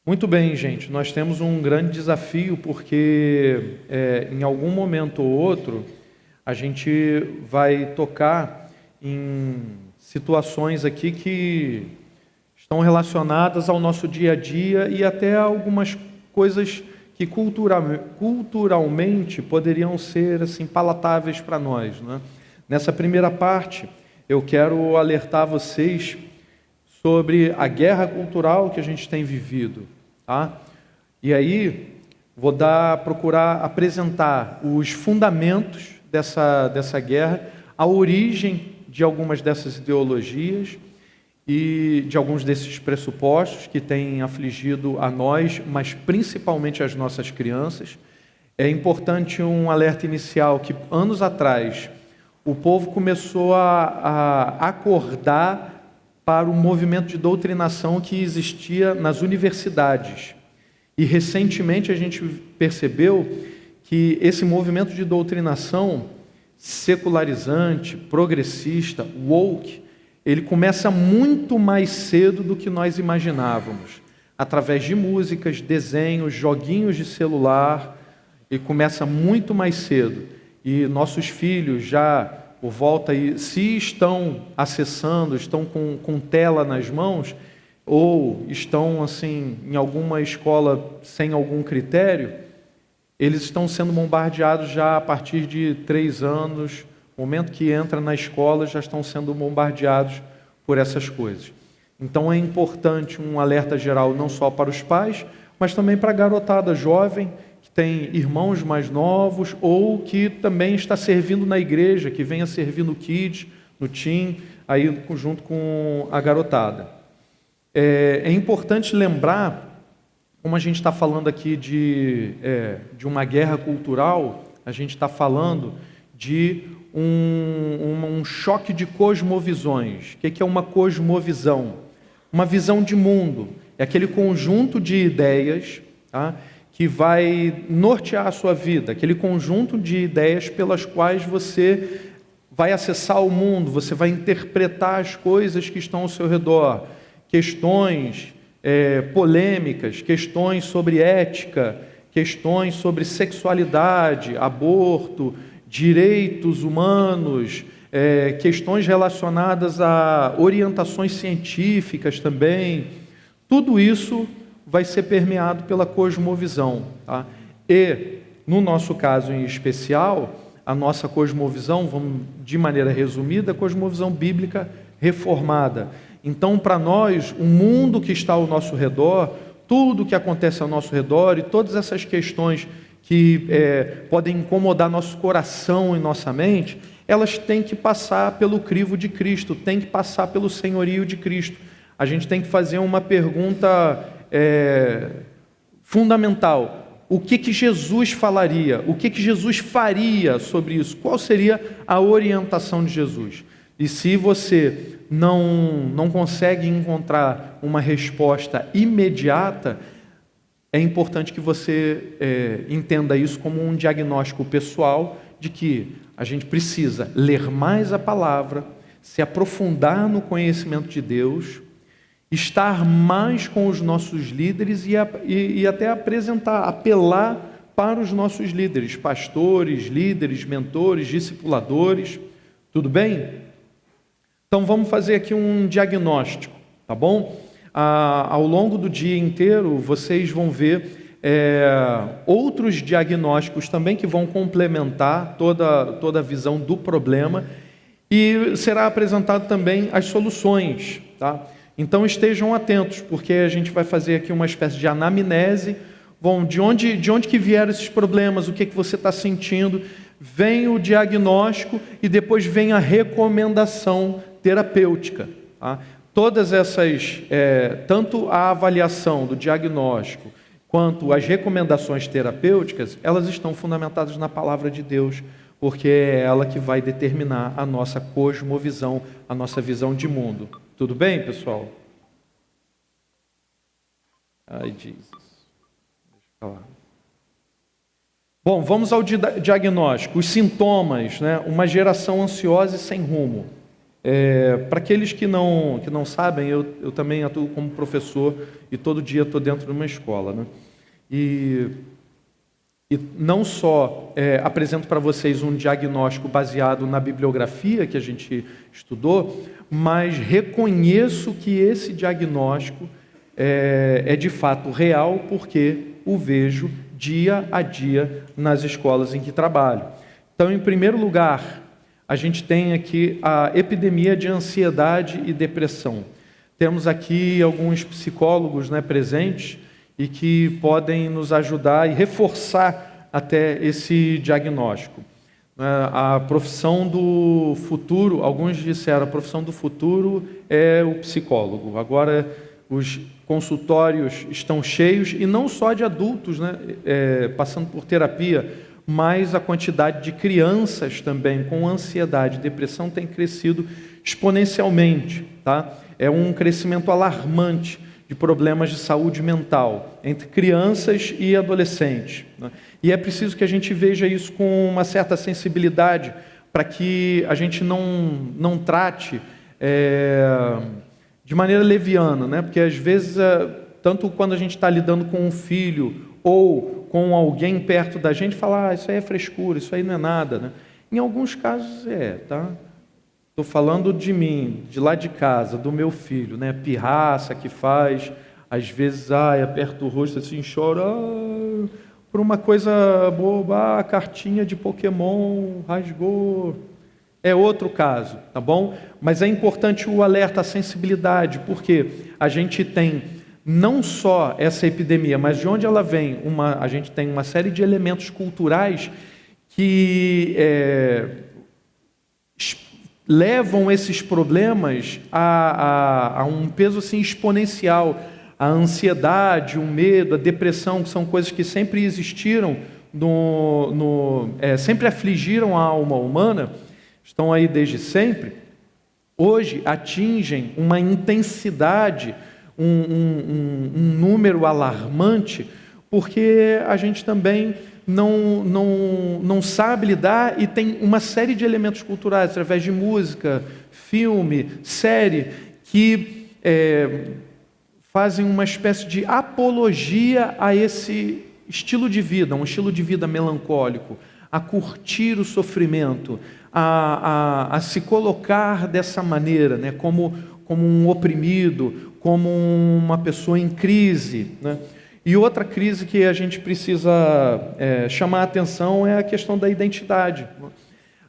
Muito bem, gente. Nós temos um grande desafio porque em algum momento ou outro a gente vai tocar em situações aqui que estão relacionadas ao nosso dia a dia e até algumas coisas que culturalmente poderiam ser assim palatáveis para nós, né? Nessa primeira parte, eu quero alertar vocês sobre a guerra cultural que a gente tem vivido, tá? E aí vou procurar apresentar os fundamentos dessa guerra, a origem de algumas dessas ideologias e de alguns desses pressupostos que têm afligido a nós, mas principalmente as nossas crianças. É importante um alerta inicial que anos atrás o povo começou a acordar para o movimento de doutrinação que existia nas universidades. E recentemente a gente percebeu que esse movimento de doutrinação secularizante, progressista, woke, ele começa muito mais cedo do que nós imaginávamos. Através de músicas, desenhos, joguinhos de celular, ele começa muito mais cedo. E nossos filhos já, por volta aí, se estão acessando, estão com tela nas mãos, ou estão assim em alguma escola sem algum critério, eles estão sendo bombardeados já a partir de 3 anos. No momento que entra na escola, já estão sendo bombardeados por essas coisas. Então é importante um alerta geral não só para os pais, mas também para a garotada jovem, que tem irmãos mais novos, ou que também está servindo na igreja, que venha servir no Kids, no Teen, aí junto com a garotada. É importante lembrar, como a gente está falando aqui de uma guerra cultural, a gente está falando de um choque de cosmovisões. O que é uma cosmovisão? Uma visão de mundo. É aquele conjunto de ideias, tá, que vai nortear a sua vida, aquele conjunto de ideias pelas quais você vai acessar o mundo, você vai interpretar as coisas que estão ao seu redor, questões polêmicas, questões sobre ética, questões sobre sexualidade, aborto, direitos humanos, questões relacionadas a orientações científicas também. Tudo isso vai ser permeado pela cosmovisão, tá? E, no nosso caso em especial, a nossa cosmovisão, vamos de maneira resumida, a cosmovisão bíblica reformada. Então, para nós, o mundo que está ao nosso redor, tudo que acontece ao nosso redor e todas essas questões que podem incomodar nosso coração e nossa mente, elas têm que passar pelo crivo de Cristo, têm que passar pelo senhorio de Cristo. A gente tem que fazer uma pergunta fundamental: o que Jesus falaria? O que Jesus faria sobre isso? Qual seria a orientação de Jesus? E se você não consegue encontrar uma resposta imediata, é importante que você entenda isso como um diagnóstico pessoal de que a gente precisa ler mais a palavra, se aprofundar no conhecimento de Deus, estar mais com os nossos líderes e até apelar para os nossos líderes, pastores, líderes, mentores, discipuladores. Tudo bem? Então vamos fazer aqui um diagnóstico, tá bom? Ao longo do dia inteiro vocês vão ver outros diagnósticos também que vão complementar toda a visão do problema, e será apresentado também as soluções, tá? Então estejam atentos, porque a gente vai fazer aqui uma espécie de anamnese. Bom, de onde que vieram esses problemas, o que você está sentindo, vem o diagnóstico e depois vem a recomendação terapêutica, tá? Todas essas, tanto a avaliação do diagnóstico quanto as recomendações terapêuticas, elas estão fundamentadas na palavra de Deus, porque é ela que vai determinar a nossa cosmovisão, a nossa visão de mundo. Tudo bem, pessoal? Ai, Jesus. Deixa eu falar. Bom, vamos ao diagnóstico. Os sintomas, né? Uma geração ansiosa e sem rumo. Para aqueles que não sabem, eu também atuo como professor e todo dia estou dentro de uma escola, né? E não só apresento para vocês um diagnóstico baseado na bibliografia que a gente estudou, mas reconheço que esse diagnóstico é de fato real, porque o vejo dia a dia nas escolas em que trabalho. Então, em primeiro lugar, a gente tem aqui a epidemia de ansiedade e depressão. Temos aqui alguns psicólogos, né, presentes e que podem nos ajudar e reforçar até esse diagnóstico. A profissão do futuro, alguns disseram, a profissão do futuro é o psicólogo. Agora, os consultórios estão cheios, e não só de adultos, né, passando por terapia, mas a quantidade de crianças também com ansiedade e depressão tem crescido exponencialmente, tá? É um crescimento alarmante de problemas de saúde mental entre crianças e adolescentes, né? E é preciso que a gente veja isso com uma certa sensibilidade, para que a gente não trate de maneira leviana, né? Porque às vezes, tanto quando a gente está lidando com um filho ou com alguém perto da gente, falar, isso aí é frescura, isso aí não é nada, né? Em alguns casos tá? Estou falando de mim, de lá de casa, do meu filho, né? Pirraça que faz, às vezes, aperta o rosto assim, chora, por uma coisa boba, a cartinha de Pokémon rasgou. É outro caso, tá bom? Mas é importante o alerta, a sensibilidade, porque a gente tem não só essa epidemia, mas de onde ela vem, a gente tem uma série de elementos culturais que levam esses problemas a um peso assim, exponencial. A ansiedade, o medo, a depressão, que são coisas que sempre existiram, sempre afligiram a alma humana, estão aí desde sempre, hoje atingem uma intensidade, um número alarmante, porque a gente também não sabe lidar, e tem uma série de elementos culturais, através de música, filme, série, que fazem uma espécie de apologia a esse estilo de vida, um estilo de vida melancólico, a curtir o sofrimento, a se colocar dessa maneira, né, como um oprimido, como uma pessoa em crise, né? E outra crise que a gente precisa chamar a atenção é a questão da identidade.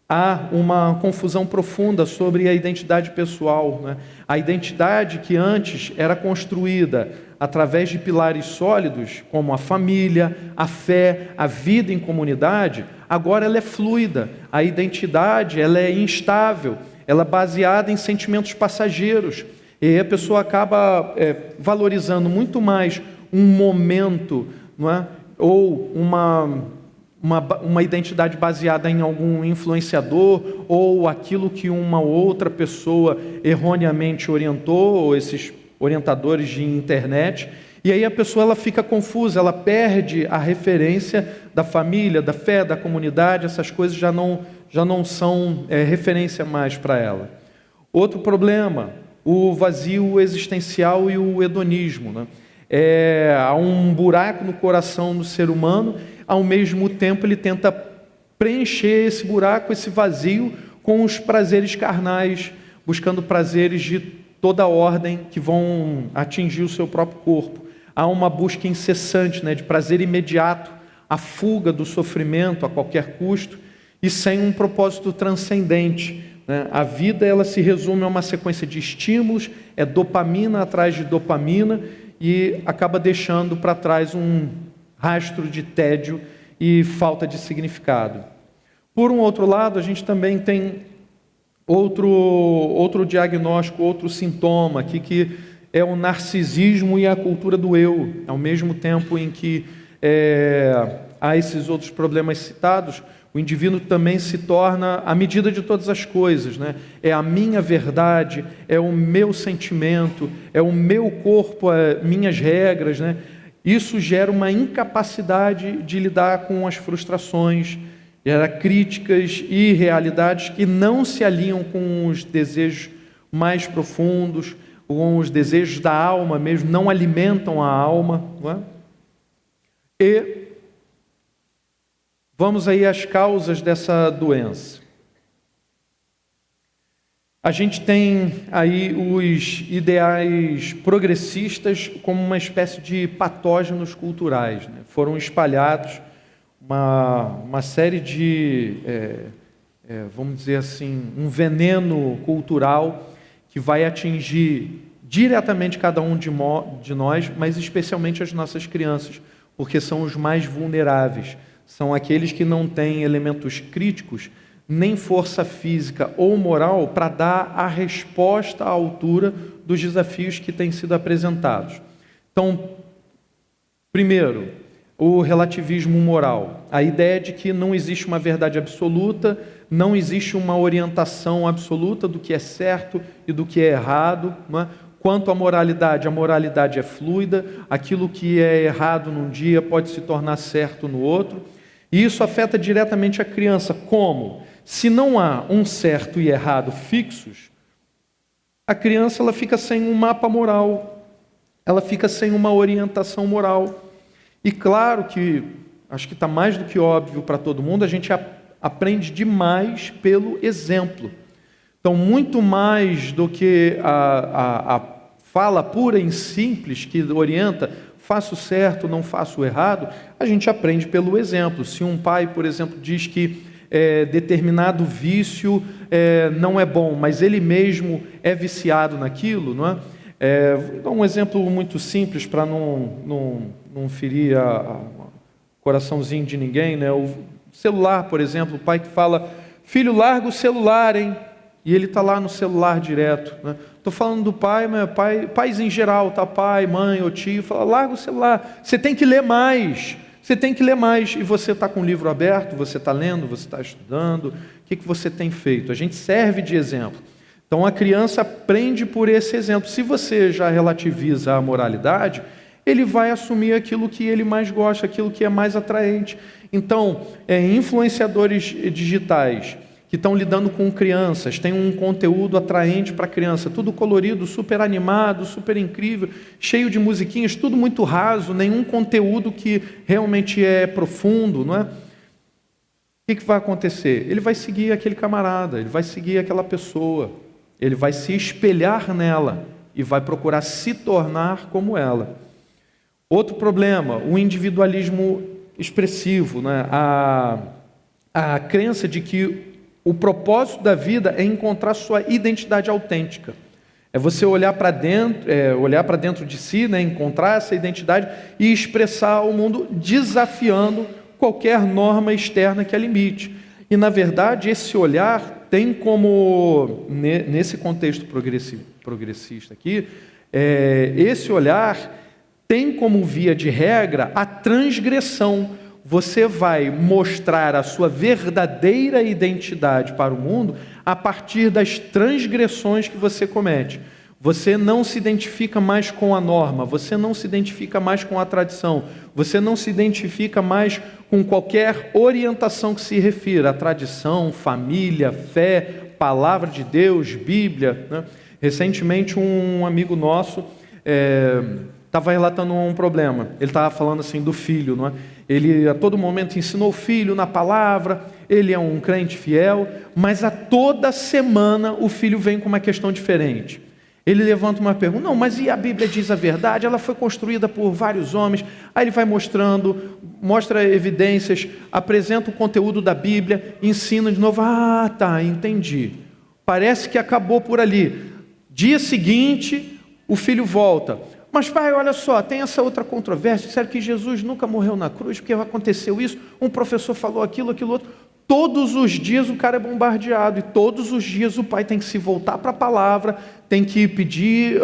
Há uma confusão profunda sobre a identidade pessoal, né? A identidade que antes era construída através de pilares sólidos, como a família, a fé, a vida em comunidade, agora ela é fluida. A identidade ela é instável, ela é baseada em sentimentos passageiros. E aí a pessoa acaba valorizando muito mais um momento, não é? Ou uma identidade baseada em algum influenciador, ou aquilo que uma outra pessoa erroneamente orientou, ou esses orientadores de internet, e aí a pessoa ela fica confusa, ela perde a referência da família, da fé, da comunidade, essas coisas já não são referência mais para ela. Outro problema, o vazio existencial e o hedonismo, né? Há um buraco no coração do ser humano, ao mesmo tempo ele tenta preencher esse buraco, esse vazio, com os prazeres carnais, buscando prazeres de toda ordem que vão atingir o seu próprio corpo. Há uma busca incessante, né, de prazer imediato, a fuga do sofrimento a qualquer custo, e sem um propósito transcendente, né? A vida ela se resume a uma sequência de estímulos, é dopamina atrás de dopamina, e acaba deixando para trás um rastro de tédio e falta de significado. Por um outro lado, a gente também tem outro diagnóstico, outro sintoma aqui, que é o narcisismo e a cultura do eu. Ao mesmo tempo em que há esses outros problemas citados, o indivíduo também se torna a medida de todas as coisas, né? É a minha verdade, é o meu sentimento, é o meu corpo, minhas regras, né? Isso gera uma incapacidade de lidar com as frustrações, gera críticas e realidades que não se alinham com os desejos mais profundos, com os desejos da alma mesmo, não alimentam a alma, não é? E vamos aí às causas dessa doença. A gente tem aí os ideais progressistas como uma espécie de patógenos culturais, né? Foram espalhados uma série de, vamos dizer assim, um veneno cultural que vai atingir diretamente cada um de nós, mas especialmente as nossas crianças, porque são os mais vulneráveis, são aqueles que não têm elementos críticos, nem força física ou moral para dar a resposta à altura dos desafios que têm sido apresentados. Então, primeiro, o relativismo moral, a ideia de que não existe uma verdade absoluta, não existe uma orientação absoluta do que é certo e do que é errado, não é? Quanto à moralidade, a moralidade é fluida, aquilo que é errado num dia pode se tornar certo no outro, e isso afeta diretamente a criança. Como? Se não há um certo e errado fixos, a criança ela fica sem um mapa moral, ela fica sem uma orientação moral. E claro que, acho que está mais do que óbvio para todo mundo, a gente aprende demais pelo exemplo. Então, muito mais do que a fala pura e simples que orienta, faço o certo, não faço o errado, a gente aprende pelo exemplo. Se um pai, por exemplo, diz que determinado vício não é bom, mas ele mesmo é viciado naquilo, não é? Vou dar um exemplo muito simples para não ferir o coraçãozinho de ninguém, né? O celular, por exemplo, o pai que fala, filho, larga o celular, hein? E ele está lá no celular direto, né? Estou falando do pai, mas pais em geral, tá? Pai, mãe ou tio, fala, larga o celular, você tem que ler mais. Você tem que ler mais, e você está com o livro aberto, você está lendo, você está estudando, o que você tem feito? A gente serve de exemplo. Então a criança aprende por esse exemplo. Se você já relativiza a moralidade, ele vai assumir aquilo que ele mais gosta, aquilo que é mais atraente. Então, influenciadores digitais que estão lidando com crianças, tem um conteúdo atraente para a criança, tudo colorido, super animado, super incrível, cheio de musiquinhas, tudo muito raso, nenhum conteúdo que realmente é profundo, não é? O que vai acontecer? Ele vai seguir aquele camarada, ele vai seguir aquela pessoa, ele vai se espelhar nela e vai procurar se tornar como ela. Outro problema, o individualismo expressivo, né? A crença de que o propósito da vida é encontrar sua identidade autêntica. É você olhar para dentro de si, né? Encontrar essa identidade e expressar ao mundo desafiando qualquer norma externa que a limite. E, na verdade, esse olhar tem como, nesse contexto progressista aqui, esse olhar tem como via de regra a transgressão. Você vai mostrar a sua verdadeira identidade para o mundo a partir das transgressões que você comete. Você não se identifica mais com a norma, você não se identifica mais com a tradição, você não se identifica mais com qualquer orientação que se refira à tradição, família, fé, palavra de Deus, Bíblia, né? Recentemente um amigo nosso estava relatando um problema. Ele estava falando assim do filho, não é? Ele a todo momento ensinou o filho na palavra, ele é um crente fiel, mas a toda semana o filho vem com uma questão diferente. Ele levanta uma pergunta, não, mas e a Bíblia diz a verdade? Ela foi construída por vários homens. Aí ele vai mostra evidências, apresenta o conteúdo da Bíblia, ensina de novo. Ah, tá, entendi. Parece que acabou por ali. Dia seguinte, o filho volta. Mas pai, olha só, tem essa outra controvérsia, disseram que Jesus nunca morreu na cruz, porque aconteceu isso, um professor falou aquilo outro. Todos os dias o cara é bombardeado, e todos os dias o pai tem que se voltar para a palavra, tem que pedir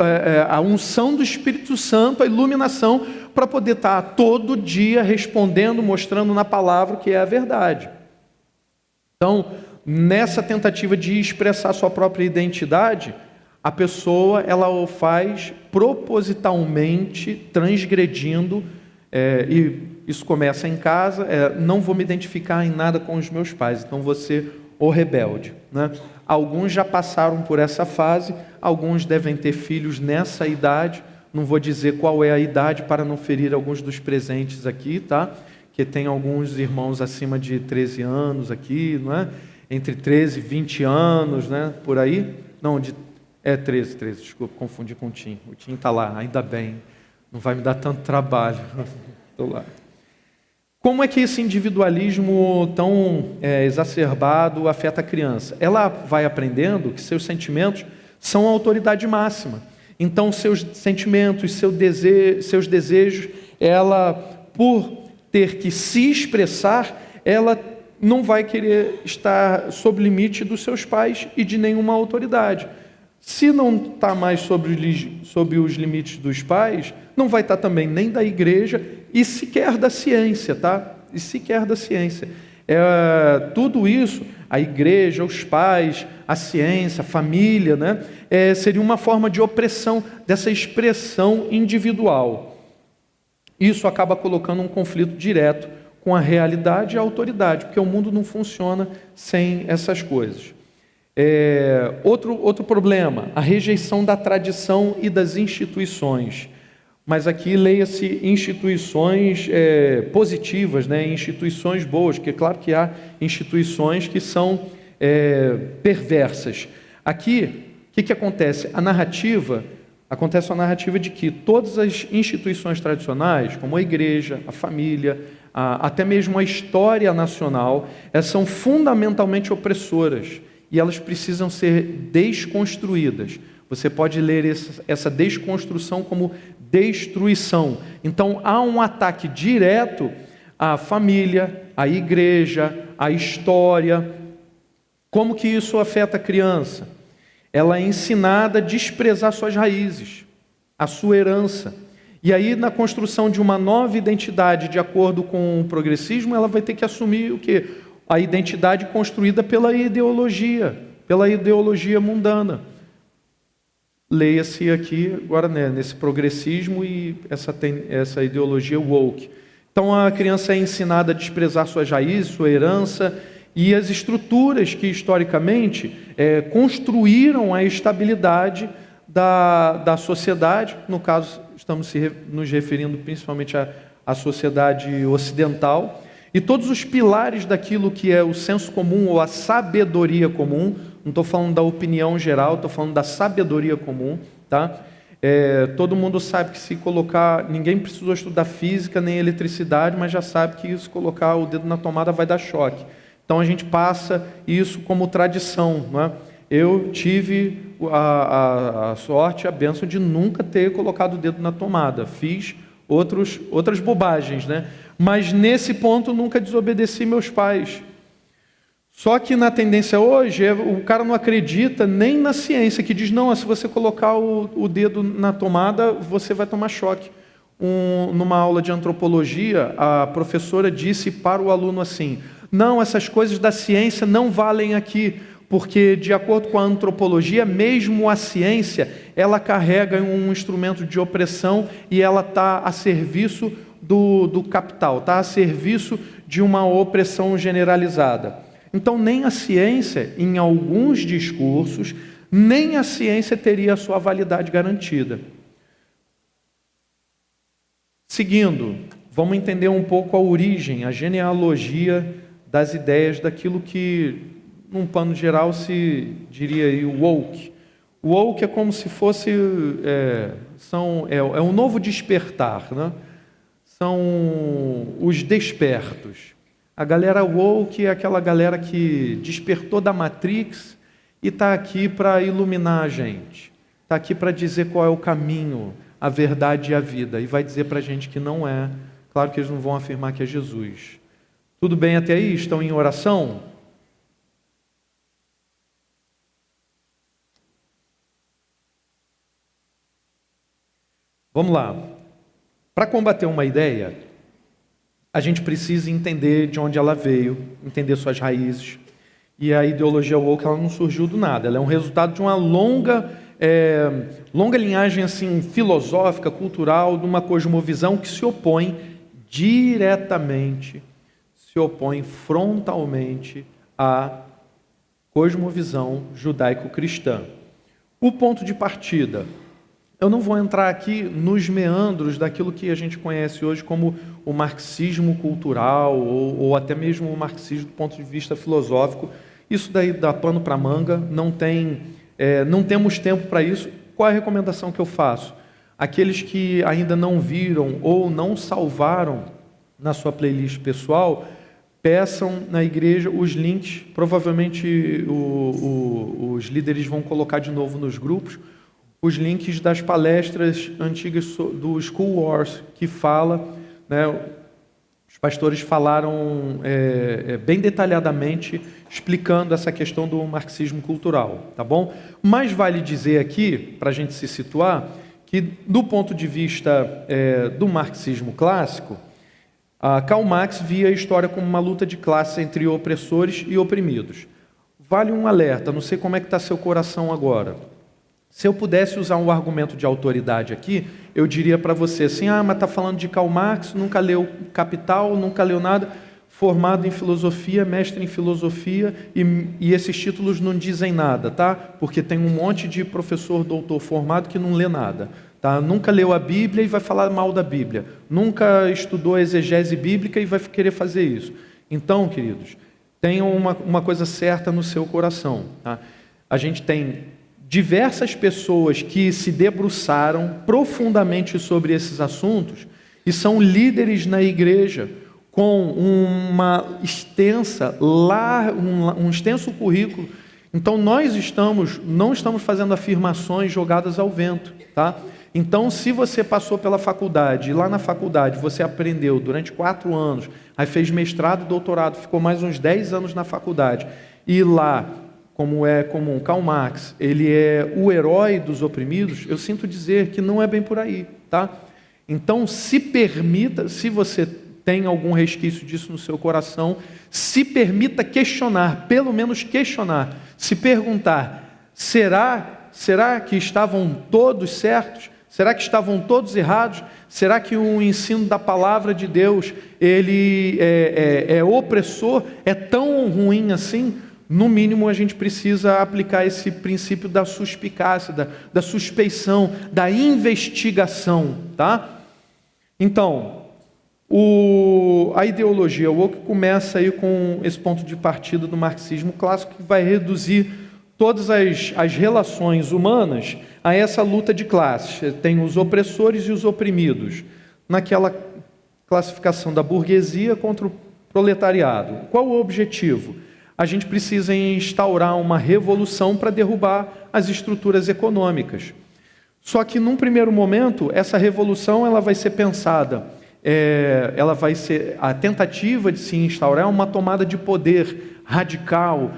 a unção do Espírito Santo, a iluminação, para poder estar todo dia respondendo, mostrando na palavra que é a verdade. Então, nessa tentativa de expressar sua própria identidade, a pessoa ela o faz propositalmente transgredindo e isso começa em casa, não vou me identificar em nada com os meus pais, então vou ser o rebelde, né? Alguns já passaram por essa fase, alguns devem ter filhos nessa idade, não vou dizer qual é a idade para não ferir alguns dos presentes aqui, tá? Que tem alguns irmãos acima de 13 anos aqui, não é? Entre 13 e 20 anos, né? Por aí. Não, 13, desculpa, confundi com o Tim. O Tim está lá, ainda bem. Não vai me dar tanto trabalho. Estou lá. Como é que esse individualismo tão exacerbado afeta a criança? Ela vai aprendendo que seus sentimentos são a autoridade máxima. Então, seus sentimentos, seus desejos, ela, por ter que se expressar, ela não vai querer estar sob o limite dos seus pais e de nenhuma autoridade. Se não está mais sob os limites dos pais, não vai estar também nem da igreja e sequer da ciência, tá? E sequer da ciência. Tudo isso, a igreja, os pais, a ciência, a família, né? Seria uma forma de opressão dessa expressão individual. Isso acaba colocando um conflito direto com a realidade e a autoridade, porque o mundo não funciona sem essas coisas. Outro problema, a rejeição da tradição e das instituições. Mas aqui leia-se instituições positivas, né? Instituições boas, porque é claro que há instituições que são perversas. Aqui, o que acontece? Acontece a narrativa de que todas as instituições tradicionais, como a igreja, a família, até mesmo a história nacional, elas são fundamentalmente opressoras e elas precisam ser desconstruídas. Você pode ler essa desconstrução como destruição. Então, há um ataque direto à família, à igreja, à história. Como que isso afeta a criança? Ela é ensinada a desprezar suas raízes, a sua herança. E aí, na construção de uma nova identidade, de acordo com o progressismo, ela vai ter que assumir o quê? A identidade construída pela ideologia mundana. Leia-se aqui agora, né, nesse progressismo e essa ideologia woke. Então a criança é ensinada a desprezar suas raízes, sua herança e as estruturas que historicamente construíram a estabilidade da sociedade. No caso, estamos nos referindo principalmente à sociedade ocidental. E todos os pilares daquilo que é o senso comum ou a sabedoria comum, não estou falando da opinião geral, estou falando da sabedoria comum, tá? Todo mundo sabe que se colocar, ninguém precisou estudar física nem eletricidade, mas já sabe que se colocar o dedo na tomada vai dar choque. Então a gente passa isso como tradição, não é? Eu tive a sorte, a bênção de nunca ter colocado o dedo na tomada. Fiz outras bobagens, né? Mas nesse ponto nunca desobedeci meus pais. Só que na tendência hoje, o cara não acredita nem na ciência, que diz, não, se você colocar o dedo na tomada, você vai tomar choque. Numa aula de antropologia, a professora disse para o aluno assim, não, essas coisas da ciência não valem aqui, porque de acordo com a antropologia, mesmo a ciência, ela carrega um instrumento de opressão e ela está a serviço do capital, está a serviço de uma opressão generalizada. Então, nem a ciência, em alguns discursos, nem a ciência teria a sua validade garantida. Seguindo, vamos entender um pouco a origem, a genealogia das ideias daquilo que, num plano geral, se diria aí o woke. O woke é como se fosse um novo despertar, né? São os despertos. A galera woke é aquela galera que despertou da Matrix e está aqui para iluminar a gente. Está aqui para dizer qual é o caminho, a verdade e a vida. E vai dizer para a gente que não é. Claro que eles não vão afirmar que é Jesus. Tudo bem até aí? Estão em oração? Vamos lá. Para combater uma ideia, a gente precisa entender de onde ela veio, entender suas raízes. E a ideologia woke, ela não surgiu do nada. Ela é um resultado de uma longa linhagem assim, filosófica, cultural, de uma cosmovisão que se opõe diretamente se opõe frontalmente à cosmovisão judaico-cristã. O ponto de partida. Eu não vou entrar aqui nos meandros daquilo que a gente conhece hoje como o marxismo cultural ou até mesmo o marxismo do ponto de vista filosófico. Isso daí dá pano para manga, não temos tempo para isso. Qual é a recomendação que eu faço? Aqueles que ainda não viram ou não salvaram na sua playlist pessoal, peçam na igreja os links, provavelmente os líderes vão colocar de novo nos grupos, os links das palestras antigas do School Wars, que fala, né, os pastores falaram bem detalhadamente, explicando essa questão do marxismo cultural, tá bom? Mas vale dizer aqui, para a gente se situar, que do ponto de vista do marxismo clássico, Karl Marx via a história como uma luta de classes entre opressores e oprimidos. Vale um alerta, não sei como é que está seu coração agora. Se eu pudesse usar um argumento de autoridade aqui, eu diria para você assim, mas está falando de Karl Marx, nunca leu Capital, nunca leu nada, formado em filosofia, mestre em filosofia, e esses títulos não dizem nada, tá? Porque tem um monte de professor, doutor formado que não lê nada. Tá? Nunca leu a Bíblia e vai falar mal da Bíblia. Nunca estudou exegese bíblica e vai querer fazer isso. Então, queridos, tenham uma coisa certa no seu coração. Tá? A gente tem diversas pessoas que se debruçaram profundamente sobre esses assuntos e são líderes na igreja com um extenso currículo. Então, nós não estamos fazendo afirmações jogadas ao vento, tá? Então, se você passou pela faculdade, e lá na faculdade você aprendeu durante 4 anos, aí fez mestrado, doutorado, ficou mais uns 10 anos na faculdade, e lá, como é comum, Karl Marx, ele é o herói dos oprimidos, eu sinto dizer que não é bem por aí, tá? Então, se permita, se você tem algum resquício disso no seu coração, se permita questionar, pelo menos questionar, se perguntar, será que estavam todos certos? Será que estavam todos errados? Será que o ensino da palavra de Deus ele é opressor? É tão ruim assim? No mínimo, a gente precisa aplicar esse princípio da suspicácia, da suspeição, da investigação, tá? Então, a ideologia woke começa aí com esse ponto de partida do marxismo clássico, que vai reduzir todas as relações humanas a essa luta de classes. Tem os opressores e os oprimidos, naquela classificação da burguesia contra o proletariado. Qual o objetivo? A gente precisa instaurar uma revolução para derrubar as estruturas econômicas. Só que, num primeiro momento, essa revolução ela vai ser pensada, ela vai ser a tentativa de se instaurar uma tomada de poder radical,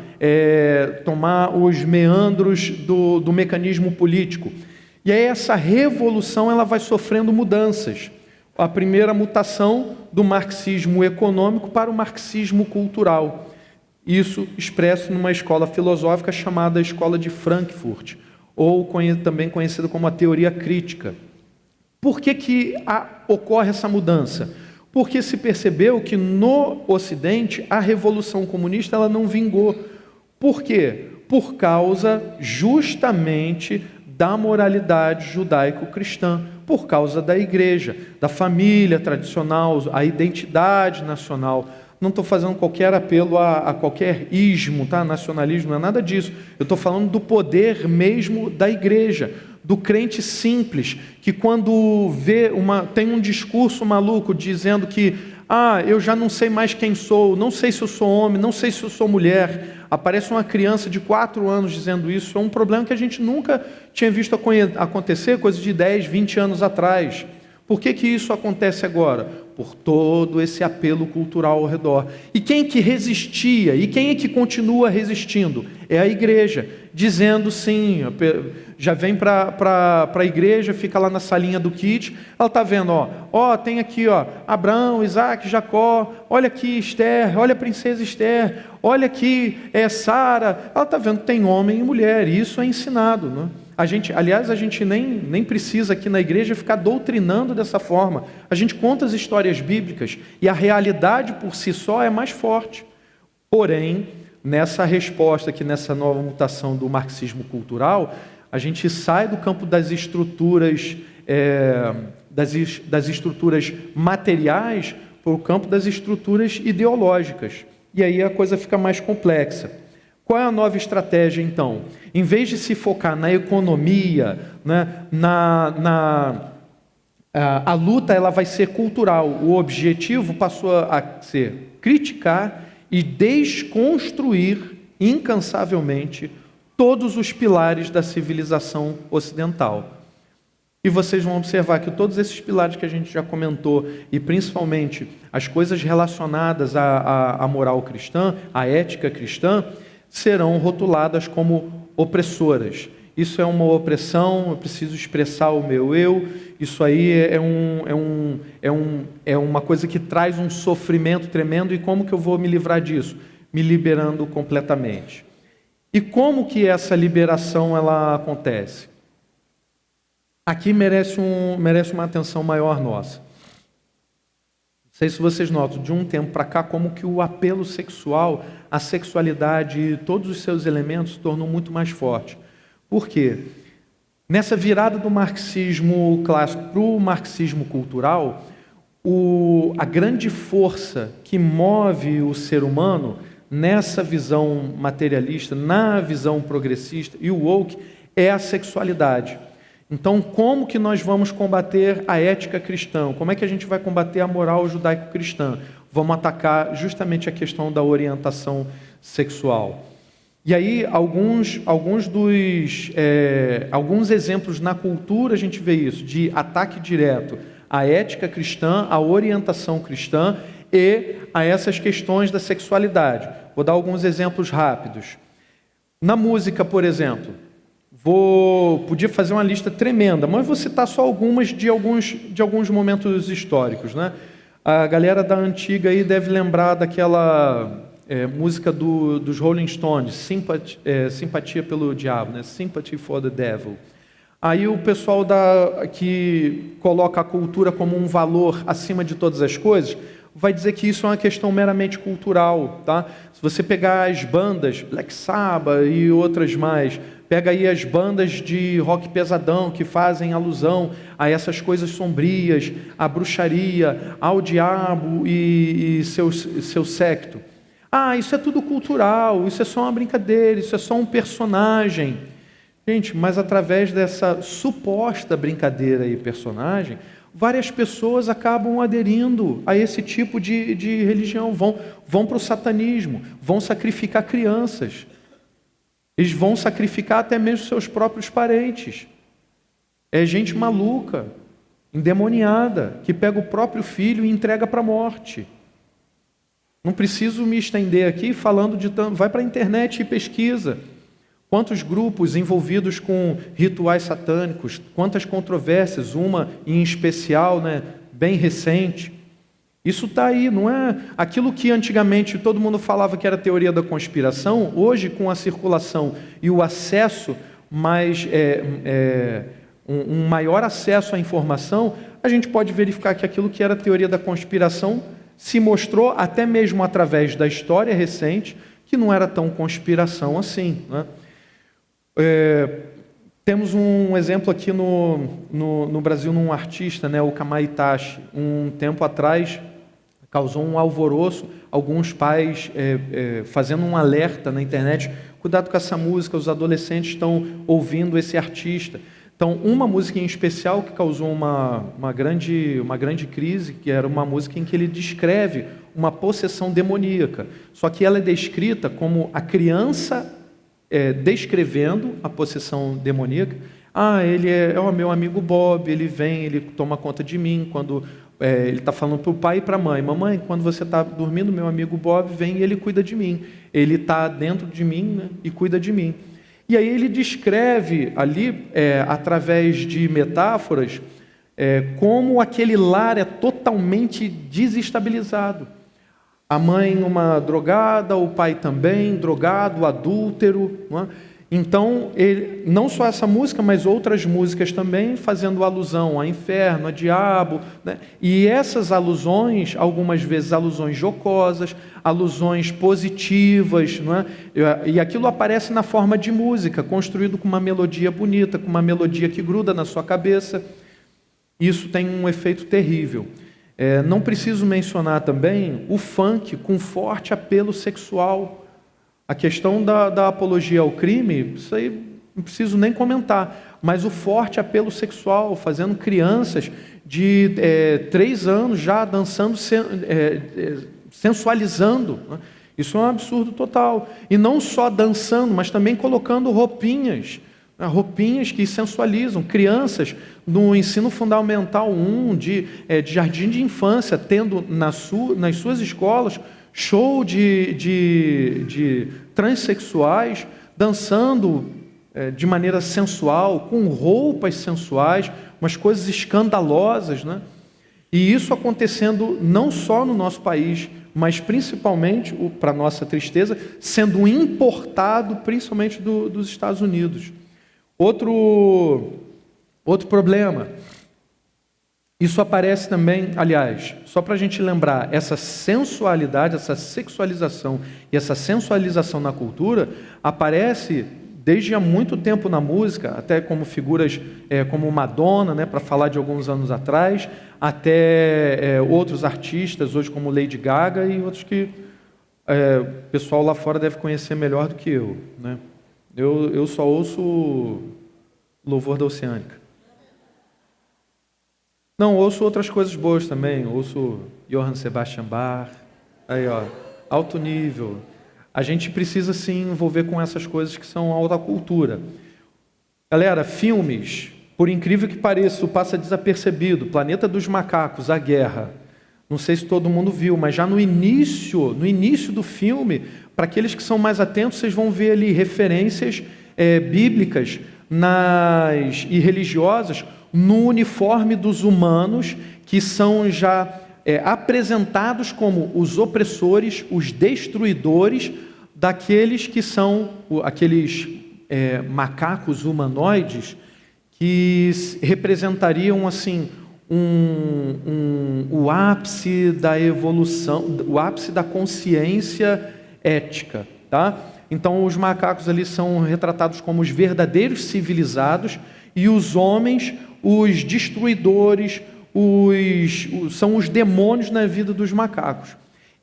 tomar os meandros do mecanismo político. E aí essa revolução ela vai sofrendo mudanças. A primeira mutação do marxismo econômico para o marxismo cultural. Isso expresso numa escola filosófica chamada Escola de Frankfurt, ou também conhecida como a teoria crítica. Por que ocorre essa mudança? Porque se percebeu que no Ocidente a Revolução Comunista ela não vingou. Por quê? Por causa justamente da moralidade judaico-cristã, por causa da igreja, da família tradicional, a identidade nacional. Não estou fazendo qualquer apelo a qualquer ismo, tá? Nacionalismo, não é nada disso. Eu estou falando do poder mesmo da igreja, do crente simples, que quando tem um discurso maluco dizendo que eu já não sei mais quem sou, não sei se eu sou homem, não sei se eu sou mulher. Aparece uma criança de 4 anos dizendo isso. É um problema que a gente nunca tinha visto acontecer, coisa de 10, 20 anos atrás. Por que isso acontece agora? Por todo esse apelo cultural ao redor. E quem que resistia? E quem é que continua resistindo? É a igreja, dizendo sim, já vem para a igreja, fica lá na salinha do kit, ela está vendo, tem aqui, Abraão, Isaac, Jacó, olha aqui Esther, olha a princesa Esther, olha aqui Sara, ela está vendo, tem homem e mulher, e isso é ensinado, né? Aliás, a gente nem precisa aqui na igreja ficar doutrinando dessa forma. A gente conta as histórias bíblicas e a realidade por si só é mais forte. Porém, nessa resposta aqui, nessa nova mutação do marxismo cultural, a gente sai do campo das estruturas, das estruturas materiais para o campo das estruturas ideológicas. E aí a coisa fica mais complexa. Qual é a nova estratégia, então? Em vez de se focar na economia, né, a luta ela vai ser cultural. O objetivo passou a ser criticar e desconstruir incansavelmente todos os pilares da civilização ocidental. E vocês vão observar que todos esses pilares que a gente já comentou, e principalmente as coisas relacionadas à moral cristã, à ética cristã, serão rotuladas como opressoras. Isso é uma opressão, eu preciso expressar o meu eu, isso aí é uma coisa que traz um sofrimento tremendo, e como que eu vou me livrar disso? Me liberando completamente. E como que essa liberação ela acontece? Aqui merece uma atenção maior nossa. Não sei se vocês notam, de um tempo para cá, como que o apelo sexual, a sexualidade e todos os seus elementos se tornam muito mais forte. Por quê? Nessa virada do marxismo clássico para o marxismo cultural, a grande força que move o ser humano nessa visão materialista, na visão progressista e o woke, é a sexualidade. Então, como que nós vamos combater a ética cristã? Como é que a gente vai combater a moral judaico-cristã? Vamos atacar justamente a questão da orientação sexual. E aí, alguns exemplos na cultura a gente vê isso, de ataque direto à ética cristã, à orientação cristã e a essas questões da sexualidade. Vou dar alguns exemplos rápidos. Na música, por exemplo, podia fazer uma lista tremenda, mas vou citar só algumas de alguns momentos históricos, né? A galera da antiga aí deve lembrar daquela música dos Rolling Stones, Simpatia pelo Diabo, né? Sympathy for the Devil. Aí o pessoal que coloca a cultura como um valor acima de todas as coisas, vai dizer que isso é uma questão meramente cultural, tá? Se você pegar as bandas, Black Sabbath e outras mais, pega aí as bandas de rock pesadão que fazem alusão a essas coisas sombrias, à bruxaria, ao diabo e seu séquito. Isso é tudo cultural, isso é só uma brincadeira, isso é só um personagem. Gente, mas através dessa suposta brincadeira e personagem, várias pessoas acabam aderindo a esse tipo de religião, vão para o satanismo, vão sacrificar crianças. Eles vão sacrificar até mesmo seus próprios parentes. É gente maluca, endemoniada, que pega o próprio filho e entrega para a morte. Não preciso me estender aqui falando vai para a internet e pesquisa. Quantos grupos envolvidos com rituais satânicos, quantas controvérsias, uma em especial, né, bem recente. Isso está aí, não é aquilo que antigamente todo mundo falava que era teoria da conspiração. Hoje, com a circulação e o acesso um maior acesso à informação, a gente pode verificar que aquilo que era teoria da conspiração se mostrou, até mesmo através da história recente, que não era tão conspiração assim, né? Temos um exemplo aqui no Brasil, num artista, né, o Kamai Itachi. Um tempo atrás causou um alvoroço, alguns pais fazendo um alerta na internet: cuidado com essa música, os adolescentes estão ouvindo esse artista. Então, uma música em especial que causou uma grande crise, que era uma música em que ele descreve uma possessão demoníaca, só que ela é descrita como a criança descrevendo a possessão demoníaca. Ele é o meu amigo Bob, ele vem, ele toma conta de mim. Quando ele está falando para o pai e para a mãe: mamãe, quando você está dormindo, meu amigo Bob vem e ele cuida de mim. Ele está dentro de mim, né, e cuida de mim. E aí ele descreve ali, através de metáforas, como aquele lar é totalmente desestabilizado. A mãe uma drogada, o pai também drogado, adúltero, não é? Então, não só essa música, mas outras músicas também, fazendo alusão a inferno, a diabo, né? E essas alusões, algumas vezes alusões jocosas, alusões positivas, não é? E aquilo aparece na forma de música, construído com uma melodia bonita, com uma melodia que gruda na sua cabeça. Isso tem um efeito terrível. Não preciso mencionar também o funk com forte apelo sexual. A questão da apologia ao crime, isso aí não preciso nem comentar, mas o forte apelo sexual, fazendo crianças de 3 anos já dançando, sensualizando, né? Isso é um absurdo total. E não só dançando, mas também colocando roupinhas, né? Roupinhas que sensualizam. Crianças no ensino fundamental 1, de jardim de infância, tendo nas suas escolas show de transexuais dançando de maneira sensual, com roupas sensuais, umas coisas escandalosas, né? E isso acontecendo não só no nosso país, mas principalmente, para nossa tristeza, sendo importado principalmente dos Estados Unidos. Outro problema. Isso aparece também, aliás, só para a gente lembrar, essa sensualidade, essa sexualização e essa sensualização na cultura aparece desde há muito tempo na música, até como figuras como Madonna, né, para falar de alguns anos atrás, até outros artistas, hoje como Lady Gaga e outros que o pessoal lá fora deve conhecer melhor do que eu, né? Eu só ouço louvor da Oceânica. Não, ouço outras coisas boas também, ouço Johann Sebastian Bach, aí ó, alto nível. A gente precisa se envolver com essas coisas que são alta cultura. Galera, filmes, por incrível que pareça, passa desapercebido, Planeta dos Macacos, A Guerra. Não sei se todo mundo viu, mas já no início do filme, para aqueles que são mais atentos, vocês vão ver ali referências bíblicas e religiosas, no uniforme dos humanos, que são já apresentados como os opressores, os destruidores daqueles que são aqueles macacos humanoides que representariam assim o ápice da evolução, o ápice da consciência ética, tá? Então os macacos ali são retratados como os verdadeiros civilizados e os homens, os destruidores, são os demônios na vida dos macacos.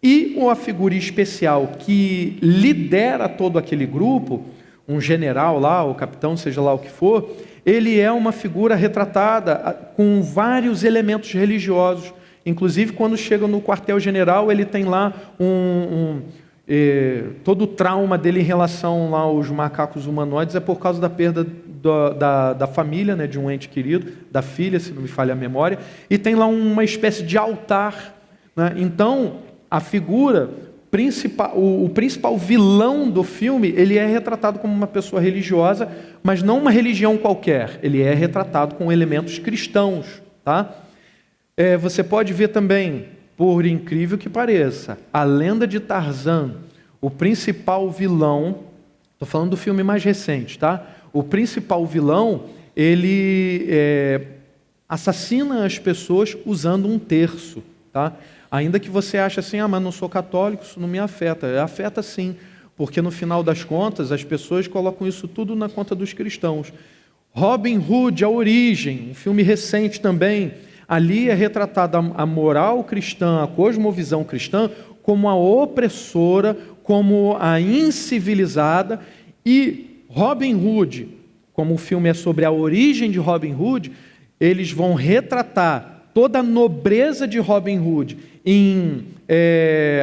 E a figura especial que lidera todo aquele grupo, um general lá, o capitão, seja lá o que for, ele é uma figura retratada com vários elementos religiosos. Inclusive, quando chega no quartel-general, ele tem lá todo o trauma dele em relação lá aos macacos humanoides é por causa da perda da família, né, de um ente querido, da filha, se não me falha a memória, e tem lá uma espécie de altar, né? Então, a figura principal, o principal vilão do filme, ele é retratado como uma pessoa religiosa, mas não uma religião qualquer, ele é retratado com elementos cristãos, tá? Você pode ver também, por incrível que pareça, a lenda de Tarzan, o principal vilão, estou falando do filme mais recente, tá? O principal vilão, ele assassina as pessoas usando um terço, tá? Ainda que você ache assim, mas não sou católico, isso não me afeta. Afeta sim, porque no final das contas, as pessoas colocam isso tudo na conta dos cristãos. Robin Hood, A Origem, um filme recente também, ali é retratada a moral cristã, a cosmovisão cristã, como a opressora, como a incivilizada, e Robin Hood, como o filme é sobre a origem de Robin Hood, eles vão retratar toda a nobreza de Robin Hood em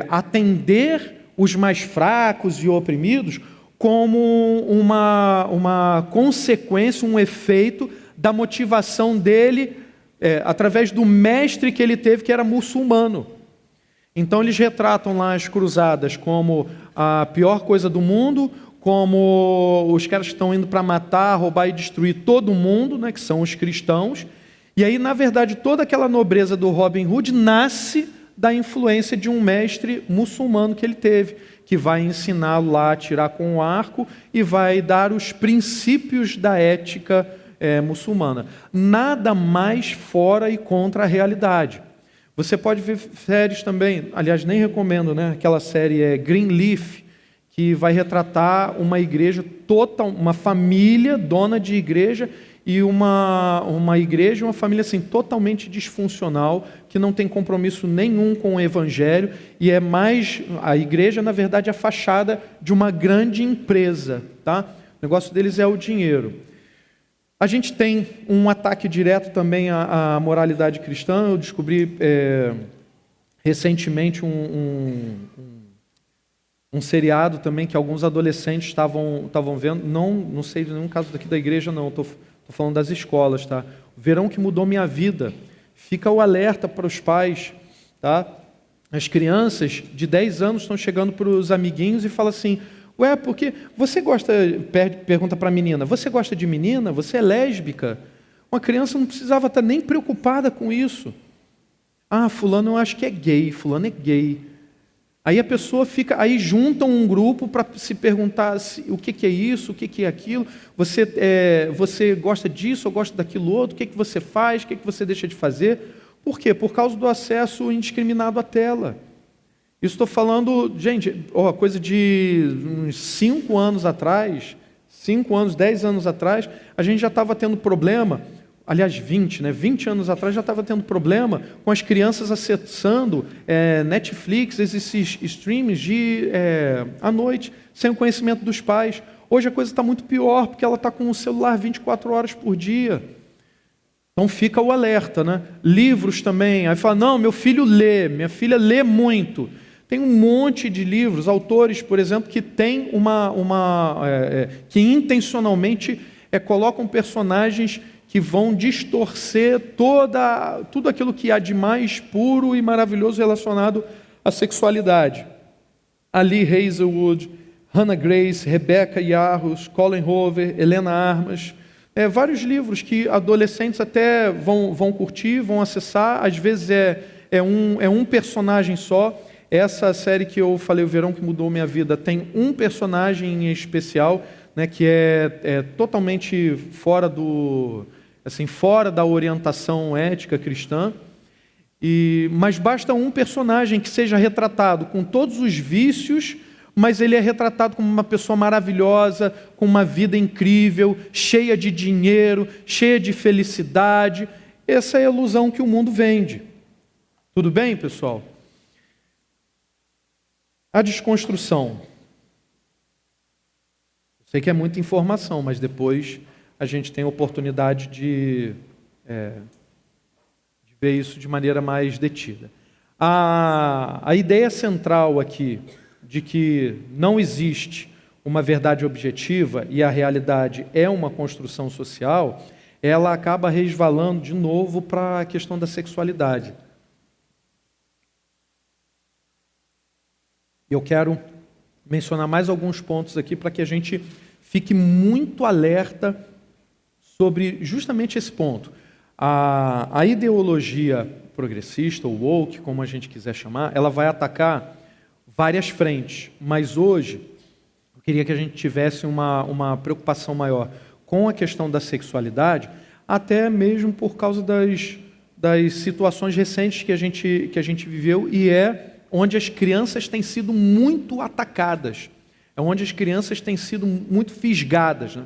atender os mais fracos e oprimidos como uma consequência, um efeito da motivação dele através do mestre que ele teve, que era muçulmano. Então eles retratam lá as cruzadas como a pior coisa do mundo, como os caras que estão indo para matar, roubar e destruir todo mundo, né, que são os cristãos. E aí, na verdade, toda aquela nobreza do Robin Hood nasce da influência de um mestre muçulmano que ele teve, que vai ensiná-lo lá a atirar com o arco e vai dar os princípios da ética muçulmana. Nada mais fora e contra a realidade. Você pode ver séries também, aliás, nem recomendo, né? Aquela série Greenleaf, que vai retratar uma igreja total, uma família dona de igreja e uma igreja, uma família assim, totalmente disfuncional, que não tem compromisso nenhum com o evangelho, e é mais, a igreja, na verdade, é a fachada de uma grande empresa, tá? O negócio deles é o dinheiro. A gente tem um ataque direto também à moralidade cristã. Eu descobri recentemente um seriado também que alguns adolescentes estavam vendo, não sei de nenhum caso daqui da igreja não, estou falando das escolas, tá? O Verão que Mudou Minha Vida. Fica o alerta para os pais, tá? As crianças de 10 anos estão chegando para os amiguinhos e falam assim: ué, porque você gosta, pergunta para a menina, você gosta de menina? Você é lésbica? Uma criança não precisava estar nem preocupada com isso. Ah, fulano eu acho que é gay, fulano é gay. Aí a pessoa fica, aí juntam um grupo para se perguntar o que é isso, o que é aquilo, você gosta disso ou gosta daquilo outro, o que você faz, o que você deixa de fazer. Por quê? Por causa do acesso indiscriminado à tela. Isso estou falando, gente, coisa de uns 5 anos atrás, 5 anos, 10 anos atrás, a gente já estava tendo problema, aliás 20, né? 20 anos atrás já estava tendo problema com as crianças acessando Netflix, esses streams à noite, sem o conhecimento dos pais. Hoje a coisa está muito pior, porque ela está com o celular 24 horas por dia. Então fica o alerta, né? Livros também, aí fala, não, meu filho lê, minha filha lê muito. Tem um monte de livros, autores, por exemplo, que tem que intencionalmente colocam personagens que vão distorcer tudo aquilo que há de mais puro e maravilhoso relacionado à sexualidade. Ali Hazelwood, Hannah Grace, Rebecca Yarros, Colin Hoover, Helena Armas, vários livros que adolescentes até vão curtir, vão acessar, às vezes é um personagem só. Essa série que eu falei, O Verão que Mudou Minha Vida, tem um personagem em especial, né, que é totalmente fora da orientação ética cristã, mas basta um personagem que seja retratado com todos os vícios, mas ele é retratado como uma pessoa maravilhosa, com uma vida incrível, cheia de dinheiro, cheia de felicidade. Essa é a ilusão que o mundo vende. Tudo bem, pessoal? A desconstrução. Sei que é muita informação, mas depois a gente tem a oportunidade de ver isso de maneira mais detida. A ideia central aqui de que não existe uma verdade objetiva e a realidade é uma construção social, ela acaba resvalando de novo para a questão da sexualidade. Eu quero mencionar mais alguns pontos aqui para que a gente fique muito alerta sobre justamente esse ponto. A ideologia progressista, ou woke, como a gente quiser chamar, ela vai atacar várias frentes, mas hoje eu queria que a gente tivesse uma preocupação maior com a questão da sexualidade, até mesmo por causa das situações recentes que a gente viveu, e onde as crianças têm sido muito atacadas, é onde as crianças têm sido muito fisgadas, né?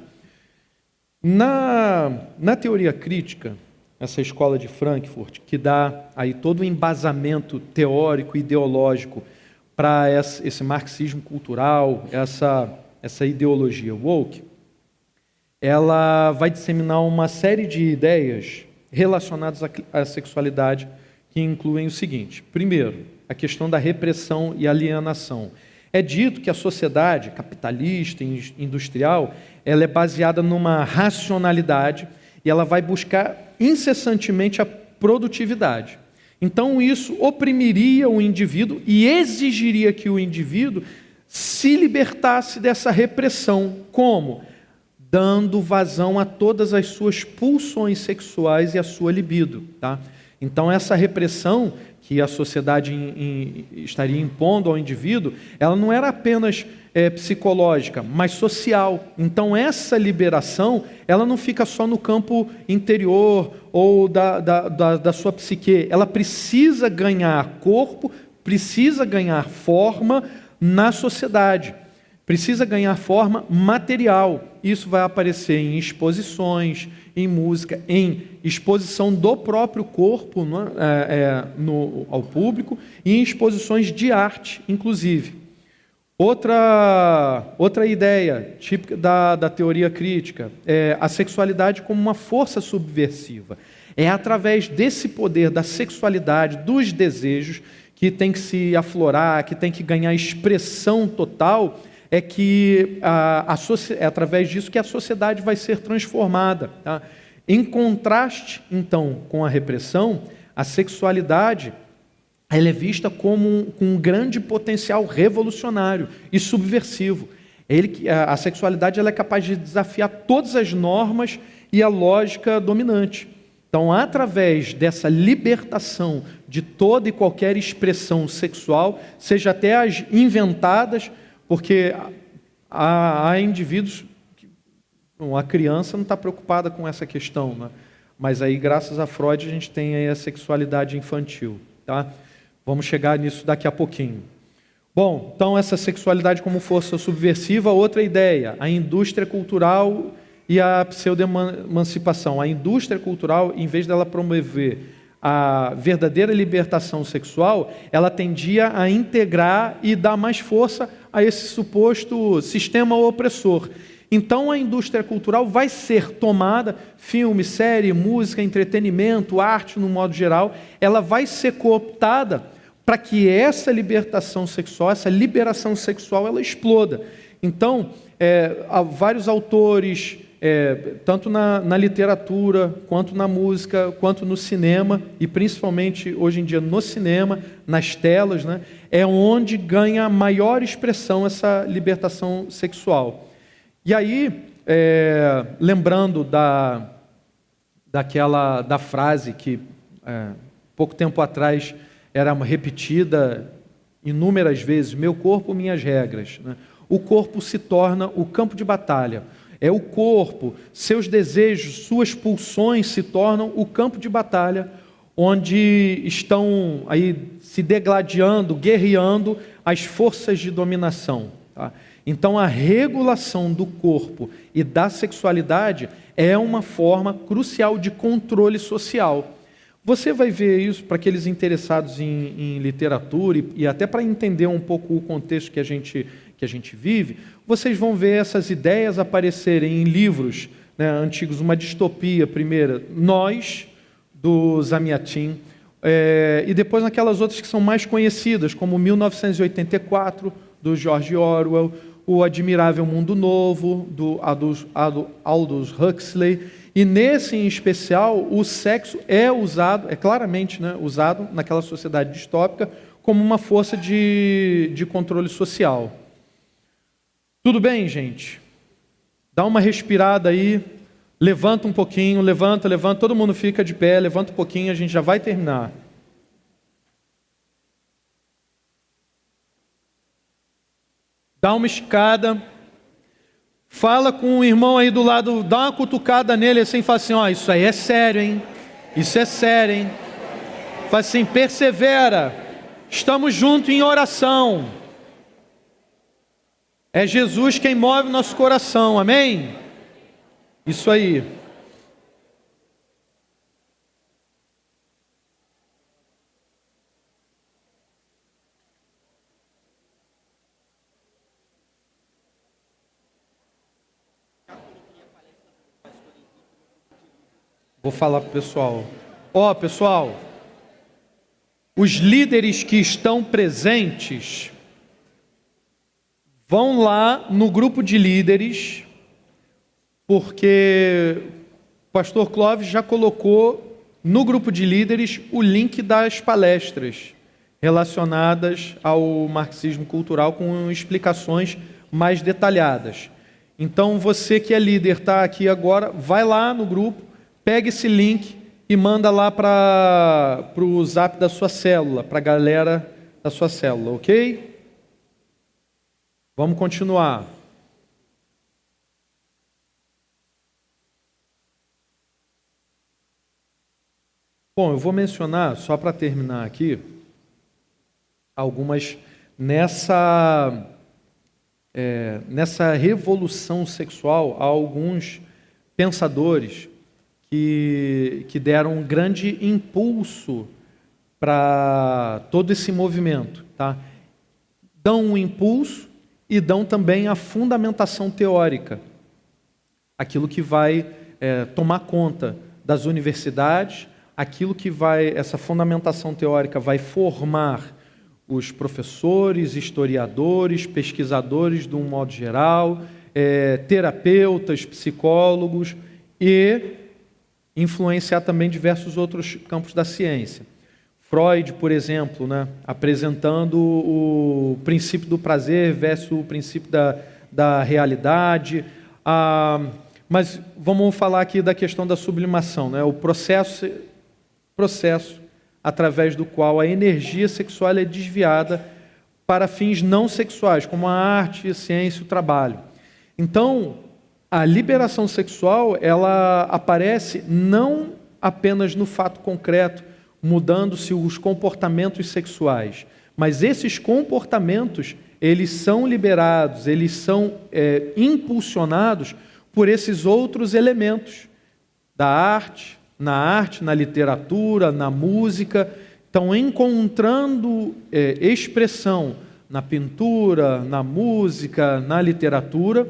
Na teoria crítica, essa escola de Frankfurt, que dá aí todo o embasamento teórico e ideológico para esse marxismo cultural, essa ideologia woke, ela vai disseminar uma série de ideias relacionadas à sexualidade, que incluem o seguinte: primeiro, a questão da repressão e alienação. É dito que a sociedade capitalista e industrial, ela é baseada numa racionalidade e ela vai buscar incessantemente a produtividade. Então isso oprimiria o indivíduo e exigiria que o indivíduo se libertasse dessa repressão. Como? Dando vazão a todas as suas pulsões sexuais e a sua libido, tá? Então, essa repressão que a sociedade estaria impondo ao indivíduo, ela não era apenas psicológica, mas social. Então, essa liberação, ela não fica só no campo interior ou da sua psique. Ela precisa ganhar corpo, precisa ganhar forma na sociedade. Precisa ganhar forma material. Isso vai aparecer em exposições, em música, em exposição do próprio corpo ao público e em exposições de arte, inclusive. Outra ideia típica da teoria crítica é a sexualidade como uma força subversiva. É através desse poder da sexualidade, dos desejos, que tem que se aflorar, que tem que ganhar expressão total, é através disso que a sociedade vai ser transformada. Tá? Em contraste, então, com a repressão, a sexualidade ela é vista como um grande potencial revolucionário e subversivo. A sexualidade ela é capaz de desafiar todas as normas e a lógica dominante. Então, através dessa libertação de toda e qualquer expressão sexual, seja até as inventadas, porque há indivíduos, a criança não está preocupada com essa questão, né? Mas aí, graças a Freud, a gente tem aí a sexualidade infantil. Tá? Vamos chegar nisso daqui a pouquinho. Bom, então essa sexualidade como força subversiva, outra ideia, a indústria cultural e a pseudo-emancipação. A indústria cultural, em vez dela promover a verdadeira libertação sexual, ela tendia a integrar e dar mais força a esse suposto sistema opressor. Então a indústria cultural vai ser tomada, filme, série, música, entretenimento, arte no modo geral, ela vai ser cooptada para que essa libertação sexual, essa liberação sexual, ela exploda. Então, há vários autores, tanto na literatura, quanto na música, quanto no cinema, e principalmente hoje em dia no cinema, nas telas, né, é onde ganha maior expressão essa libertação sexual. E aí, lembrando da frase que pouco tempo atrás era repetida inúmeras vezes, meu corpo, minhas regras, né? O corpo se torna o campo de batalha. É o corpo, seus desejos, suas pulsões se tornam o campo de batalha, onde estão aí se degladiando, guerreando as forças de dominação. Tá? Então, a regulação do corpo e da sexualidade é uma forma crucial de controle social. Você vai ver isso para aqueles interessados em literatura e até para entender um pouco o contexto que a gente vive, vocês vão ver essas ideias aparecerem em livros, né, antigos, uma distopia primeira, Nós, do Zamiatin, e depois naquelas outras que são mais conhecidas, como 1984, do George Orwell, O Admirável Mundo Novo, do Aldous Huxley. E nesse em especial, o sexo é usado, claramente, né, usado naquela sociedade distópica como uma força de controle social. Tudo bem, gente? Dá uma respirada aí, levanta um pouquinho, levanta, todo mundo fica de pé, levanta um pouquinho, a gente já vai terminar. Dá uma esticada, fala com o irmão aí do lado, dá uma cutucada nele assim, fala assim, ó, isso aí é sério, hein? Isso é sério, hein? Fala assim, persevera, estamos juntos em oração. É Jesus quem move o nosso coração, amém? Isso aí. Vou falar para o pessoal. Ó, pessoal, os líderes que estão presentes, vão lá no grupo de líderes, porque o pastor Clóvis já colocou no grupo de líderes o link das palestras relacionadas ao marxismo cultural com explicações mais detalhadas. Então, você que é líder, está aqui agora, vai lá no grupo, pega esse link e manda lá para o zap da sua célula, para a galera da sua célula, ok? Vamos continuar. Bom, eu vou mencionar, só para terminar aqui, algumas nessa revolução sexual, há alguns pensadores que deram um grande impulso para todo esse movimento, tá? Dão um impulso e dão também a fundamentação teórica, aquilo que vai tomar conta das universidades, aquilo que essa fundamentação teórica vai formar os professores, historiadores, pesquisadores de um modo geral, terapeutas, psicólogos e influenciar também diversos outros campos da ciência. Freud, por exemplo, né, apresentando o princípio do prazer versus o princípio da realidade. Mas vamos falar aqui da questão da sublimação, né, o processo através do qual a energia sexual é desviada para fins não sexuais, como a arte, a ciência, o trabalho. Então, a liberação sexual, ela aparece não apenas no fato concreto, mudando-se os comportamentos sexuais, mas esses comportamentos, eles são liberados, eles são impulsionados por esses outros elementos da arte, na literatura, na música, estão encontrando expressão na pintura, na música, na literatura.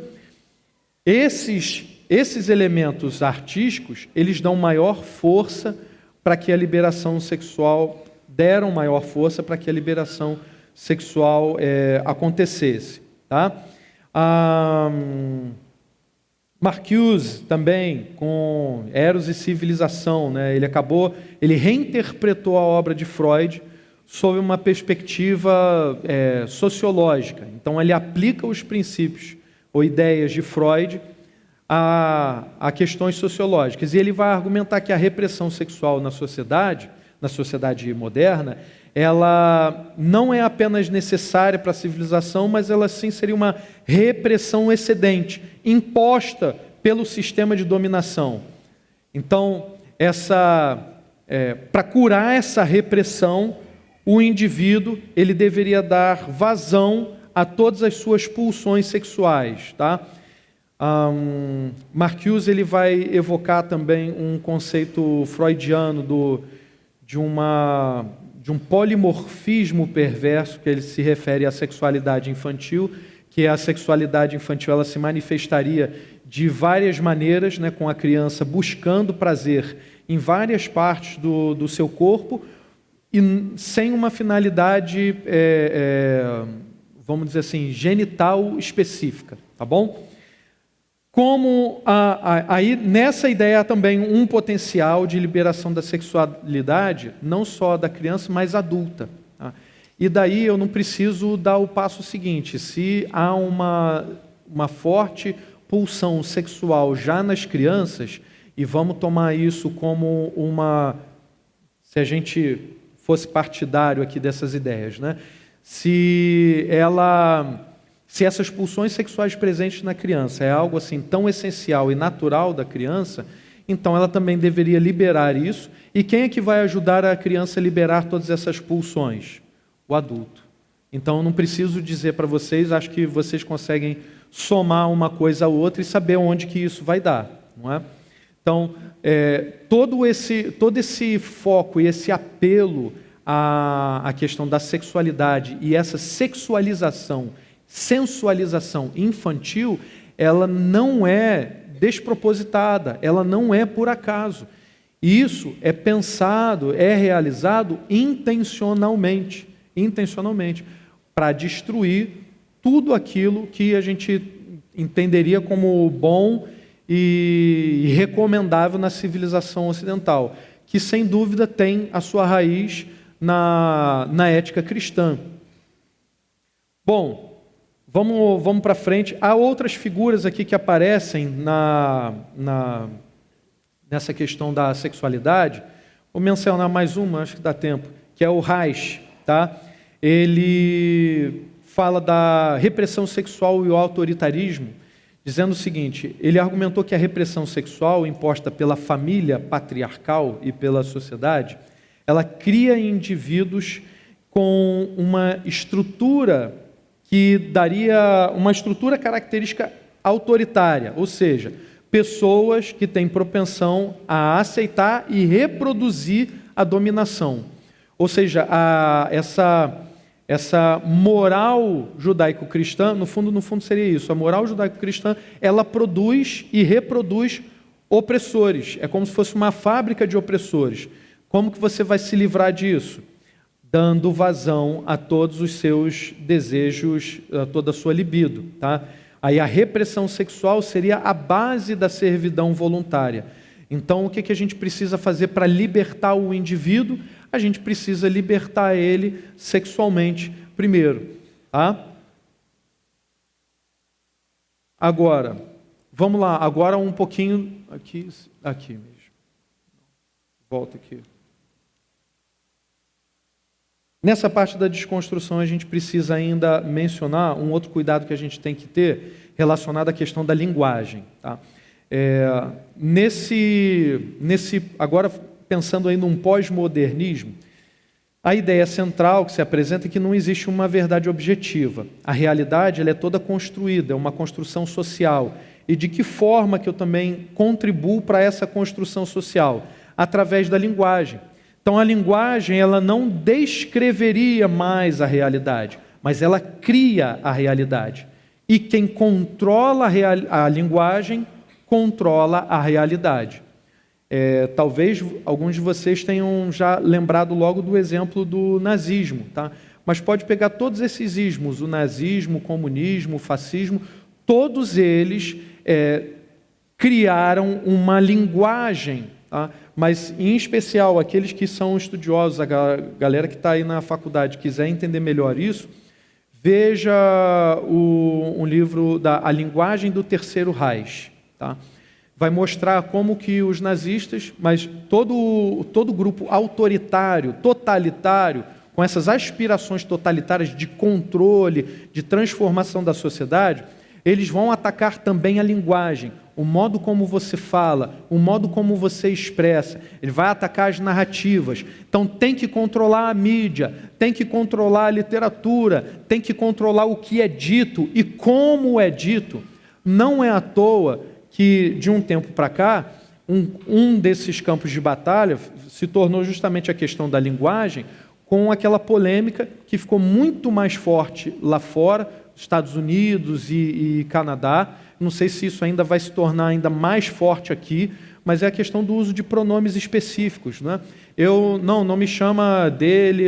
Esses elementos artísticos, eles dão maior força para que a liberação sexual, deram maior força para que a liberação sexual acontecesse. Tá? Marcuse também, com Eros e Civilização, né? Ele reinterpretou a obra de Freud sob uma perspectiva sociológica. Então ele aplica os princípios ou ideias de Freud a questões sociológicas. E ele vai argumentar que a repressão sexual na sociedade moderna, ela não é apenas necessária para a civilização, mas ela sim seria uma repressão excedente, imposta pelo sistema de dominação. Então, para curar essa repressão, o indivíduo ele deveria dar vazão a todas as suas pulsões sexuais, tá? Marcuse ele vai evocar também um conceito freudiano de um polimorfismo perverso, que ele se refere à sexualidade infantil, que a sexualidade infantil ela se manifestaria de várias maneiras, né, com a criança buscando prazer em várias partes do seu corpo e sem uma finalidade, vamos dizer assim, genital específica, tá bom? Como aí nessa ideia há também um potencial de liberação da sexualidade, não só da criança, mas adulta. Tá? E daí eu não preciso dar o passo seguinte: se há uma forte pulsão sexual já nas crianças, e vamos tomar isso como se a gente fosse partidário aqui dessas ideias, né? Se essas pulsões sexuais presentes na criança é algo assim tão essencial e natural da criança, então ela também deveria liberar isso. E quem é que vai ajudar a criança a liberar todas essas pulsões? O adulto. Então eu não preciso dizer para vocês, acho que vocês conseguem somar uma coisa a outra e saber onde que isso vai dar, não é? Então, todo esse foco e esse apelo à questão da sexualidade e essa sensualização infantil, ela não é despropositada, ela não é por acaso. Isso é pensado, é realizado intencionalmente, para destruir tudo aquilo que a gente entenderia como bom e recomendável na civilização ocidental, que sem dúvida tem a sua raiz na ética cristã. Bom, vamos para frente. Há outras figuras aqui que aparecem nessa questão da sexualidade. Vou mencionar mais uma, acho que dá tempo, que é o Reich, tá? Ele fala da repressão sexual e o autoritarismo, dizendo o seguinte: ele argumentou que a repressão sexual imposta pela família patriarcal e pela sociedade, ela cria indivíduos com uma estrutura que daria uma estrutura característica autoritária, ou seja, pessoas que têm propensão a aceitar e reproduzir a dominação. Ou seja, essa moral judaico-cristã, no fundo seria isso. A moral judaico-cristã, ela produz e reproduz opressores. É como se fosse uma fábrica de opressores. Como que você vai se livrar disso? Dando vazão a todos os seus desejos, a toda a sua libido, tá? Aí a repressão sexual seria a base da servidão voluntária. Então, o que a gente precisa fazer para libertar o indivíduo? A gente precisa libertar ele sexualmente primeiro, tá? Agora, vamos lá, agora um pouquinho aqui mesmo. Volta aqui. Nessa parte da desconstrução, a gente precisa ainda mencionar um outro cuidado que a gente tem que ter relacionado à questão da linguagem, tá? Agora, pensando aí num pós-modernismo, a ideia central que se apresenta é que não existe uma verdade objetiva. A realidade ela é toda construída, é uma construção social. E de que forma que eu também contribuo para essa construção social? Através da linguagem. Então a linguagem ela não descreveria mais a realidade, mas ela cria a realidade. E quem controla a linguagem, controla a realidade. Talvez alguns de vocês tenham já lembrado logo do exemplo do nazismo, tá? Mas pode pegar todos esses ismos, o nazismo, o comunismo, o fascismo, todos eles criaram uma linguagem, tá? Mas, em especial, aqueles que são estudiosos, a galera que está aí na faculdade, quiser entender melhor isso, veja um livro A Linguagem do Terceiro Reich. Tá? Vai mostrar como que os nazistas, mas todo grupo autoritário, totalitário, com essas aspirações totalitárias de controle, de transformação da sociedade, eles vão atacar também a linguagem, o modo como você fala, o modo como você expressa. Ele vai atacar as narrativas. Então tem que controlar a mídia, tem que controlar a literatura, tem que controlar o que é dito e como é dito. Não é à toa que, de um tempo para cá, um desses campos de batalha se tornou justamente a questão da linguagem, com aquela polêmica que ficou muito mais forte lá fora, Estados Unidos e Canadá. Não sei se isso ainda vai se tornar ainda mais forte aqui, mas é a questão do uso de pronomes específicos, né? Não me chama dele,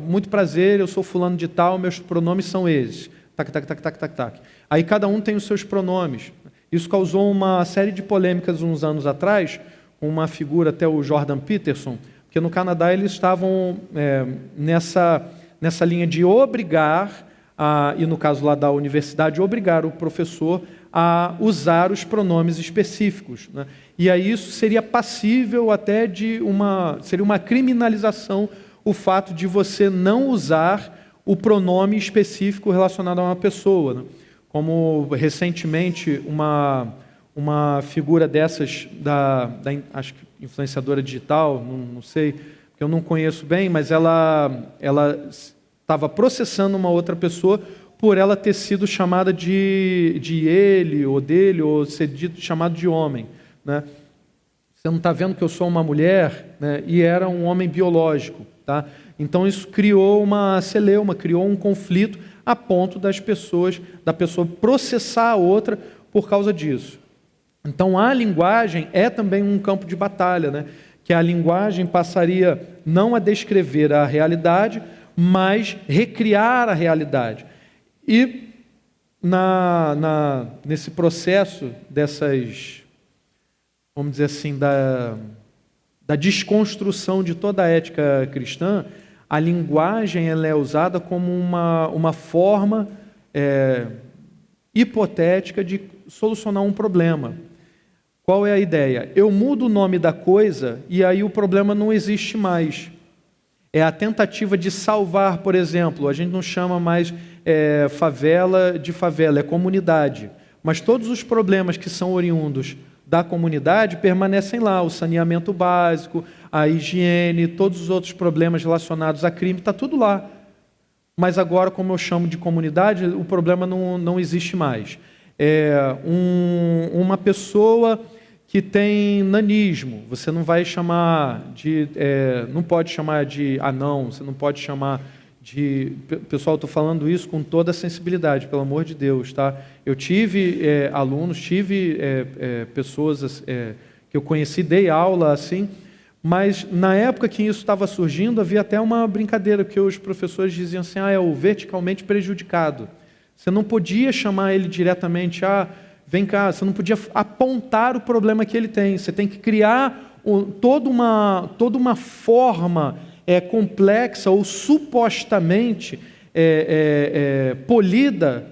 muito prazer, eu sou fulano de tal, meus pronomes são esses. Tac, tac, tac, tac, tac, tac. Aí cada um tem os seus pronomes. Isso causou uma série de polêmicas uns anos atrás, com uma figura, até o Jordan Peterson, porque no Canadá eles estavam nessa linha de obrigar, e no caso lá da universidade, obrigar o professor a usar os pronomes específicos, né? E aí isso seria passível até seria uma criminalização o fato de você não usar o pronome específico relacionado a uma pessoa, né? Como recentemente uma figura dessas, acho que influenciadora digital, não sei, porque eu não conheço bem, mas ela estava processando uma outra pessoa por ela ter sido chamada de ele, ou dele, ou ser chamado de homem, né? Você não está vendo que eu sou uma mulher, né? E era um homem biológico, tá? Então isso criou uma celeuma, criou um conflito a ponto da pessoa processar a outra por causa disso. Então a linguagem é também um campo de batalha, né? Que a linguagem passaria não a descrever a realidade, mas recriar a realidade. E nesse processo dessas, vamos dizer assim, da desconstrução de toda a ética cristã, a linguagem ela é usada como uma forma hipotética de solucionar um problema. Qual é a ideia? Eu mudo o nome da coisa e aí o problema não existe mais. É a tentativa de salvar, por exemplo, a gente não chama mais favela de favela, é comunidade. Mas todos os problemas que são oriundos da comunidade permanecem lá, o saneamento básico, a higiene, todos os outros problemas relacionados a crime, está tudo lá. Mas agora, como eu chamo de comunidade, o problema não existe mais. Uma pessoa que tem nanismo, você não vai chamar de... não pode chamar de anão, você não pode chamar de... Pessoal, estou falando isso com toda a sensibilidade, pelo amor de Deus, tá? Eu tive alunos, tive pessoas que eu conheci, dei aula assim, mas na época que isso estava surgindo, havia até uma brincadeira, porque os professores diziam assim, é o verticalmente prejudicado. Você não podia chamar ele diretamente, vem cá, você não podia apontar o problema que ele tem. Você tem que criar toda uma forma complexa ou supostamente polida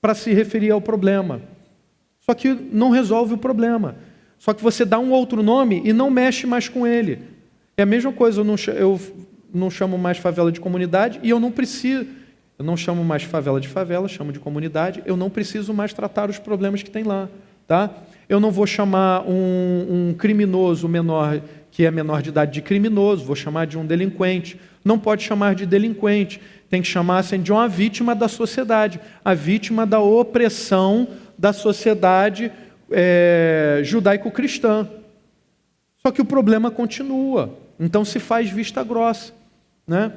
para se referir ao problema. Só que não resolve o problema. Só que você dá um outro nome e não mexe mais com ele. É a mesma coisa, eu não chamo mais favela de comunidade e eu não preciso... Eu não chamo mais favela de favela, chamo de comunidade. Eu não preciso mais tratar os problemas que tem lá, tá? Eu não vou chamar um criminoso menor, que é menor de idade, de criminoso. Vou chamar de um delinquente. Não pode chamar de delinquente. Tem que chamar assim, de uma vítima da sociedade. A vítima da opressão da sociedade judaico-cristã. Só que o problema continua. Então se faz vista grossa, né?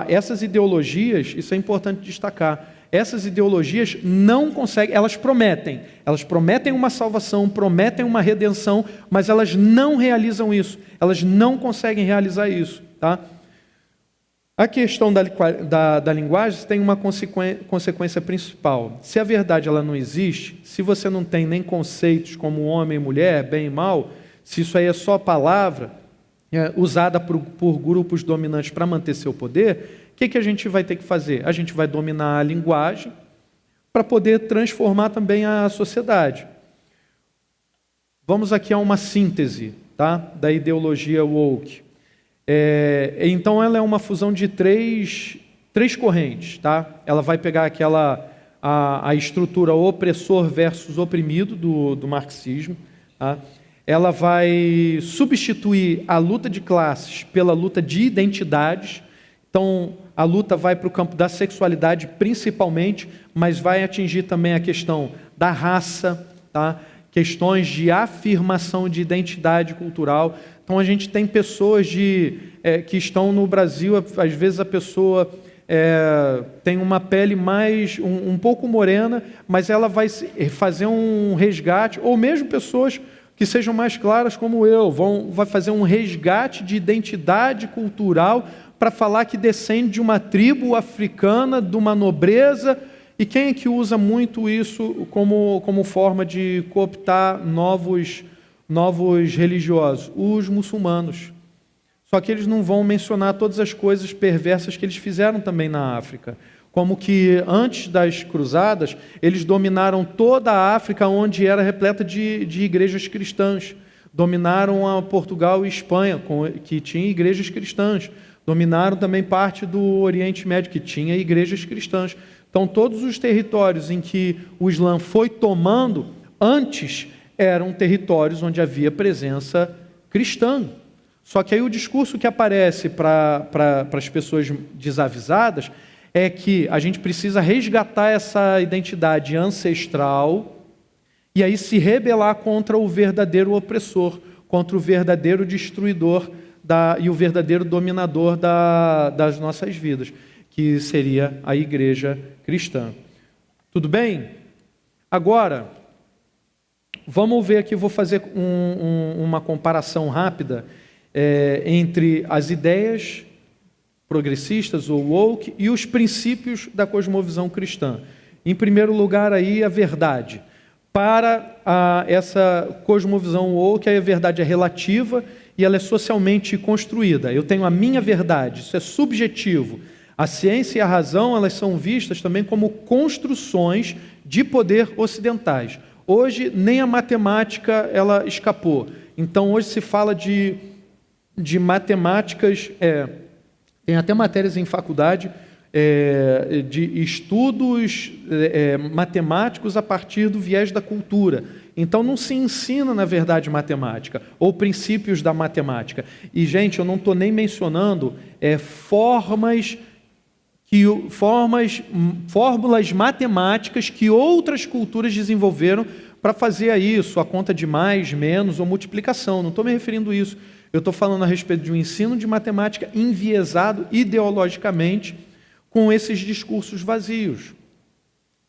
Essas ideologias, isso é importante destacar, essas ideologias não conseguem, elas prometem uma salvação, prometem uma redenção, mas elas não realizam isso, elas não conseguem realizar isso, tá? A questão da linguagem tem uma consequência principal. Se a verdade ela não existe, se você não tem nem conceitos como homem e mulher, bem e mal, se isso aí é só palavra, usada por grupos dominantes para manter seu poder, o que a gente vai ter que fazer? A gente vai dominar a linguagem para poder transformar também a sociedade. Vamos aqui a uma síntese, tá? Da ideologia woke. Então ela é uma fusão de três correntes, tá? Ela vai pegar a estrutura opressor versus oprimido do marxismo, tá? Ela vai substituir a luta de classes pela luta de identidades. Então, a luta vai para o campo da sexualidade principalmente, mas vai atingir também a questão da raça, tá? Questões de afirmação de identidade cultural. Então, a gente tem pessoas que estão no Brasil, às vezes a pessoa tem uma pele mais um pouco morena, mas ela vai fazer um resgate, ou mesmo pessoas que sejam mais claras como eu, vai fazer um resgate de identidade cultural para falar que descende de uma tribo africana, de uma nobreza. E quem é que usa muito isso como forma de cooptar novos religiosos? Os muçulmanos. Só que eles não vão mencionar todas as coisas perversas que eles fizeram também na África. Como que antes das cruzadas, eles dominaram toda a África, onde era repleta de igrejas cristãs. Dominaram a Portugal e Espanha, que tinha igrejas cristãs. Dominaram também parte do Oriente Médio, que tinha igrejas cristãs. Então, todos os territórios em que o Islã foi tomando, antes eram territórios onde havia presença cristã. Só que aí o discurso que aparece para as pessoas desavisadas é que a gente precisa resgatar essa identidade ancestral e aí se rebelar contra o verdadeiro opressor, contra o verdadeiro destruidor e o verdadeiro dominador das nossas vidas, que seria a igreja cristã. Tudo bem? Agora, vamos ver aqui, vou fazer uma comparação rápida entre as ideias progressistas ou woke e os princípios da cosmovisão cristã. Em primeiro lugar, aí a verdade. Para essa cosmovisão woke, a verdade é relativa e ela é socialmente construída. Eu tenho a minha verdade, isso é subjetivo. A ciência e a razão, elas são vistas também como construções de poder ocidentais. Hoje nem a matemática ela escapou. Então hoje se fala de matemáticas, tem até matérias em faculdade de estudos matemáticos a partir do viés da cultura. Então não se ensina, na verdade, matemática ou princípios da matemática. E, gente, eu não estou nem mencionando fórmulas matemáticas que outras culturas desenvolveram para fazer isso, a conta de mais, menos ou multiplicação. Não estou me referindo a isso. Eu estou falando a respeito de um ensino de matemática enviesado ideologicamente com esses discursos vazios.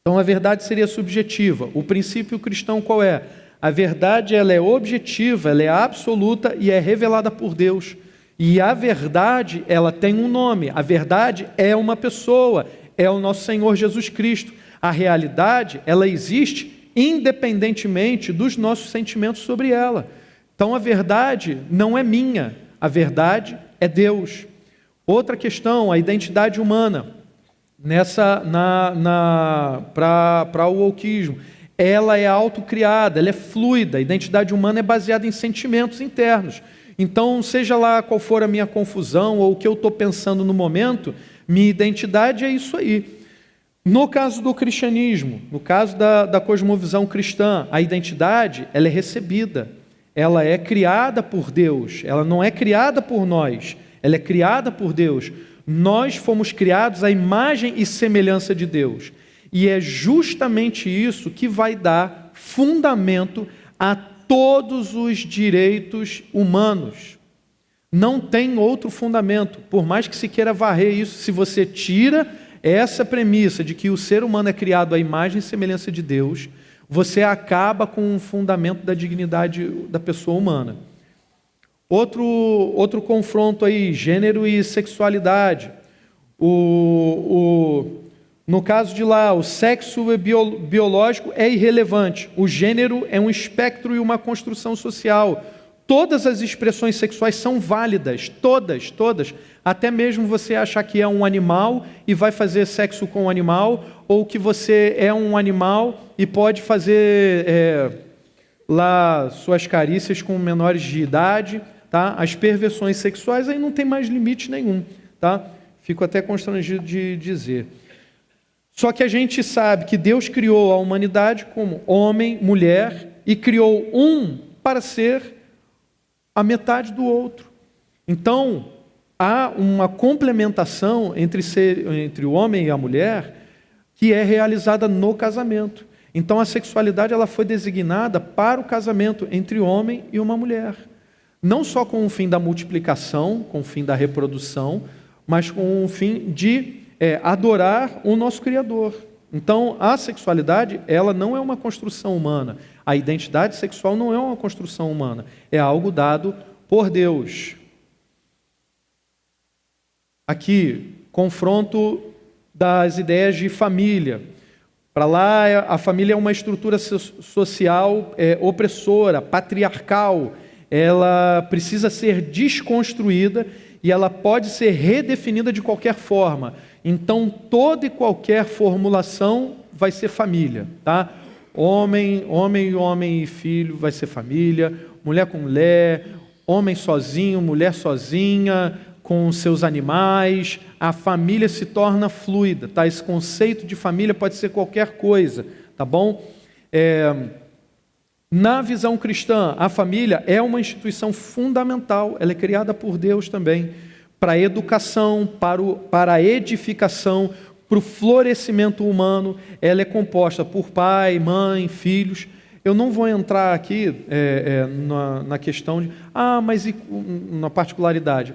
Então a verdade seria subjetiva. O princípio cristão qual é? A verdade ela é objetiva, ela é absoluta e é revelada por Deus. E a verdade, ela tem um nome. A verdade é uma pessoa, é o nosso Senhor Jesus Cristo. A realidade, ela existe independentemente dos nossos sentimentos sobre ela. Então a verdade não é minha, a verdade é Deus. Outra questão, a identidade humana. Para o wokeismo, ela é autocriada, ela é fluida. A identidade humana é baseada em sentimentos internos. Então, seja lá qual for a minha confusão ou o que eu estou pensando no momento, minha identidade é isso aí. No caso do cristianismo, no caso da cosmovisão cristã, a identidade ela é recebida, ela é criada por Deus, ela não é criada por nós, ela é criada por Deus. Nós fomos criados à imagem e semelhança de Deus. E é justamente isso que vai dar fundamento a todos os direitos humanos. Não tem outro fundamento. Por mais que se queira varrer isso, se você tira essa premissa de que o ser humano é criado à imagem e semelhança de Deus, você acaba com o fundamento da dignidade da pessoa humana. Outro confronto aí, gênero e sexualidade. No caso de lá, o sexo biológico é irrelevante. O gênero é um espectro e uma construção social. Todas as expressões sexuais são válidas, todas. Até mesmo você achar que é um animal e vai fazer sexo com um animal, ou que você é um animal e pode fazer lá suas carícias com menores de idade. Tá? As perversões sexuais aí não tem mais limite nenhum. Tá? Fico até constrangido de dizer. Só que a gente sabe que Deus criou a humanidade como homem, mulher, e criou um para ser a metade do outro. Então, há uma complementação entre o homem e a mulher que é realizada no casamento. Então, a sexualidade ela foi designada para o casamento entre o homem e uma mulher. Não só com o fim da multiplicação, com o fim da reprodução, mas com o fim de adorar o nosso Criador. Então, a sexualidade, ela não é uma construção humana. A identidade sexual não é uma construção humana. É algo dado por Deus. Aqui, confronto das ideias de família. Para lá, a família é uma estrutura social opressora, patriarcal. Ela precisa ser desconstruída e ela pode ser redefinida de qualquer forma. Então, toda e qualquer formulação vai ser família, tá? Homem e filho vai ser família, mulher com mulher, homem sozinho, mulher sozinha, com seus animais. A família se torna fluida, tá? Esse conceito de família pode ser qualquer coisa, tá bom? Na visão cristã, a família é uma instituição fundamental, ela é criada por Deus também, para a educação, para a edificação, para o florescimento humano. Ela é composta por pai, mãe, filhos. Eu não vou entrar aqui na questão de, mas e na particularidade?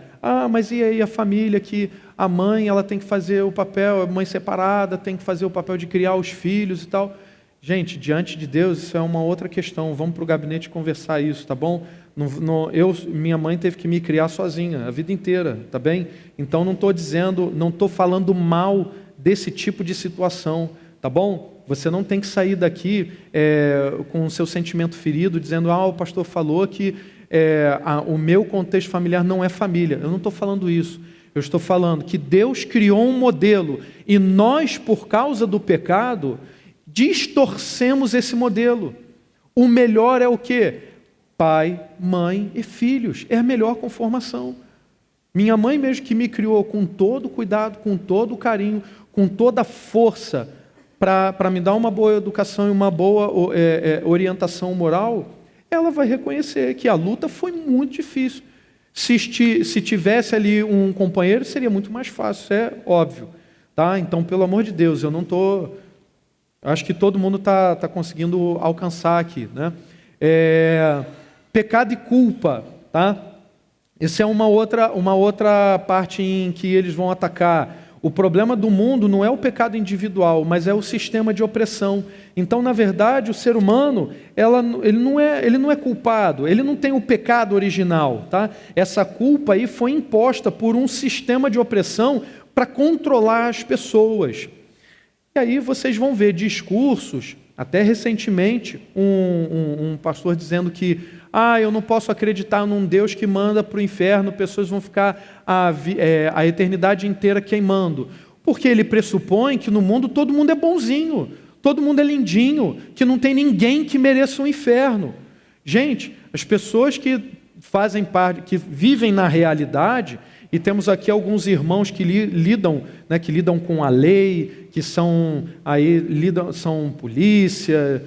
Mas e aí a família que a mãe ela tem que fazer o papel, a mãe separada tem que fazer o papel de criar os filhos e tal. Gente, diante de Deus, isso é uma outra questão. Vamos para o gabinete conversar isso, tá bom? Minha mãe teve que me criar sozinha a vida inteira, tá bem? Então não estou falando mal desse tipo de situação, tá bom? Você não tem que sair daqui com o seu sentimento ferido, dizendo, o pastor falou que o meu contexto familiar não é família. Eu não estou falando isso. Eu estou falando que Deus criou um modelo e nós, por causa do pecado, distorcemos esse modelo. O melhor é o quê? Pai, mãe e filhos. É a melhor conformação. Minha mãe mesmo que me criou com todo cuidado, com todo carinho, com toda força, para me dar uma boa educação e uma boa orientação moral, ela vai reconhecer que a luta foi muito difícil. Se tivesse ali um companheiro, seria muito mais fácil, isso é óbvio. Tá? Então, pelo amor de Deus, eu não estou... Acho que todo mundo está conseguindo alcançar aqui. Né? Pecado e culpa. Tá? Essa é uma outra parte em que eles vão atacar. O problema do mundo não é o pecado individual, mas é o sistema de opressão. Então, na verdade, o ser humano, ele não é culpado, ele não tem o pecado original. Tá? Essa culpa aí foi imposta por um sistema de opressão para controlar as pessoas. E aí vocês vão ver discursos, até recentemente, um pastor dizendo que eu não posso acreditar num Deus que manda para o inferno, pessoas vão ficar a eternidade inteira queimando. Porque ele pressupõe que no mundo todo mundo é bonzinho, todo mundo é lindinho, que não tem ninguém que mereça um inferno. Gente, as pessoas que fazem parte, que vivem na realidade, e temos aqui alguns irmãos que lidam com a lei, que são polícia,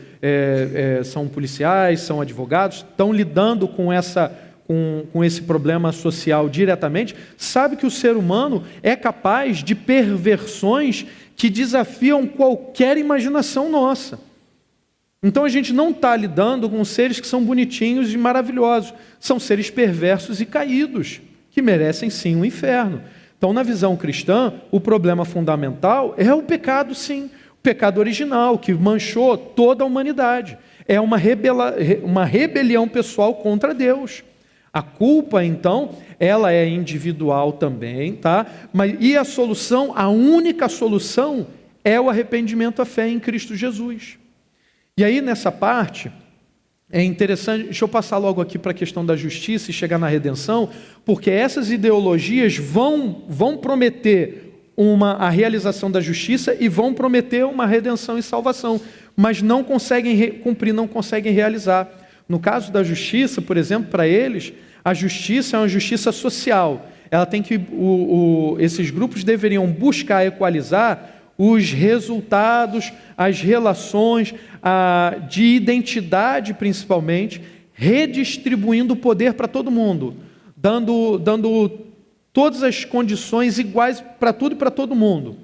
são policiais, são advogados, estão lidando com esse problema social diretamente, sabe que o ser humano é capaz de perversões que desafiam qualquer imaginação nossa. Então a gente não está lidando com seres que são bonitinhos e maravilhosos, são seres perversos e caídos, que merecem sim o inferno. Então, na visão cristã, o problema fundamental é o pecado, sim, o pecado original, que manchou toda a humanidade. É uma rebelião pessoal contra Deus. A culpa, então, ela é individual também, tá? E a solução, a única solução, é o arrependimento à fé em Cristo Jesus. E aí, nessa parte... É interessante, deixa eu passar logo aqui para a questão da justiça e chegar na redenção, porque essas ideologias vão prometer a realização da justiça e vão prometer uma redenção e salvação, mas não conseguem cumprir, não conseguem realizar. No caso da justiça, por exemplo, para eles, a justiça é uma justiça social. Ela tem que, esses grupos deveriam buscar equalizar os resultados, as relações de identidade, principalmente, redistribuindo o poder para todo mundo, dando todas as condições iguais para tudo e para todo mundo.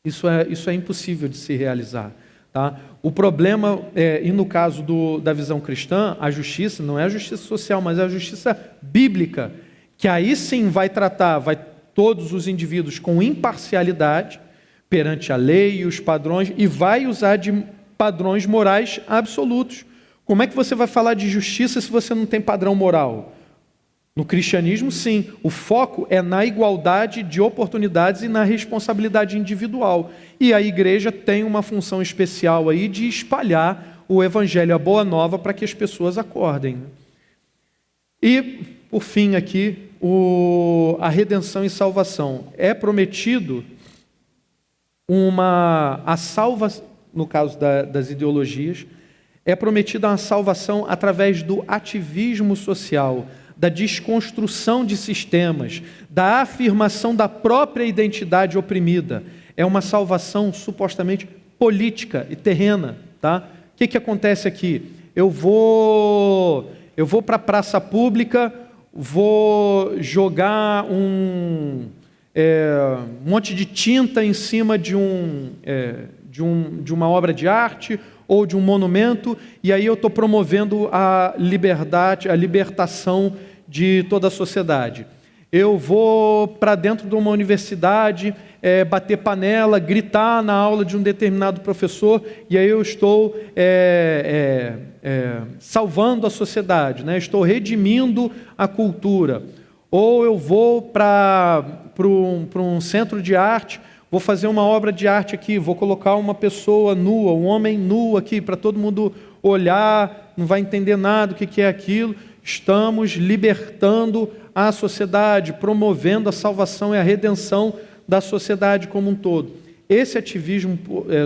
Isso é impossível de se realizar. Tá? O problema, e no caso da visão cristã, a justiça não é a justiça social, mas é a justiça bíblica, que aí sim vai tratar todos os indivíduos com imparcialidade, perante a lei e os padrões, e vai usar de padrões morais absolutos. Como é que você vai falar de justiça se você não tem padrão moral? No cristianismo, sim. O foco é na igualdade de oportunidades e na responsabilidade individual. E a igreja tem uma função especial aí de espalhar o evangelho, a boa nova, para que as pessoas acordem. E, por fim aqui, a redenção e salvação. É prometido a salvação, no caso das ideologias, é prometida uma salvação através do ativismo social, da desconstrução de sistemas, da afirmação da própria identidade oprimida. É uma salvação supostamente política e terrena. Tá? O que acontece aqui? Eu vou para a praça pública, vou jogar um monte de tinta em cima de uma obra de arte ou de um monumento, e aí eu estou promovendo a liberdade, a libertação de toda a sociedade. Eu vou para dentro de uma universidade, bater panela, gritar na aula de um determinado professor, e aí eu estou salvando a sociedade, né? Estou redimindo a cultura. Ou eu vou para um centro de arte, vou fazer uma obra de arte aqui, vou colocar uma pessoa nua, um homem nu aqui, para todo mundo olhar, não vai entender nada do que é aquilo. Estamos libertando a sociedade, promovendo a salvação e a redenção da sociedade como um todo. Esse ativismo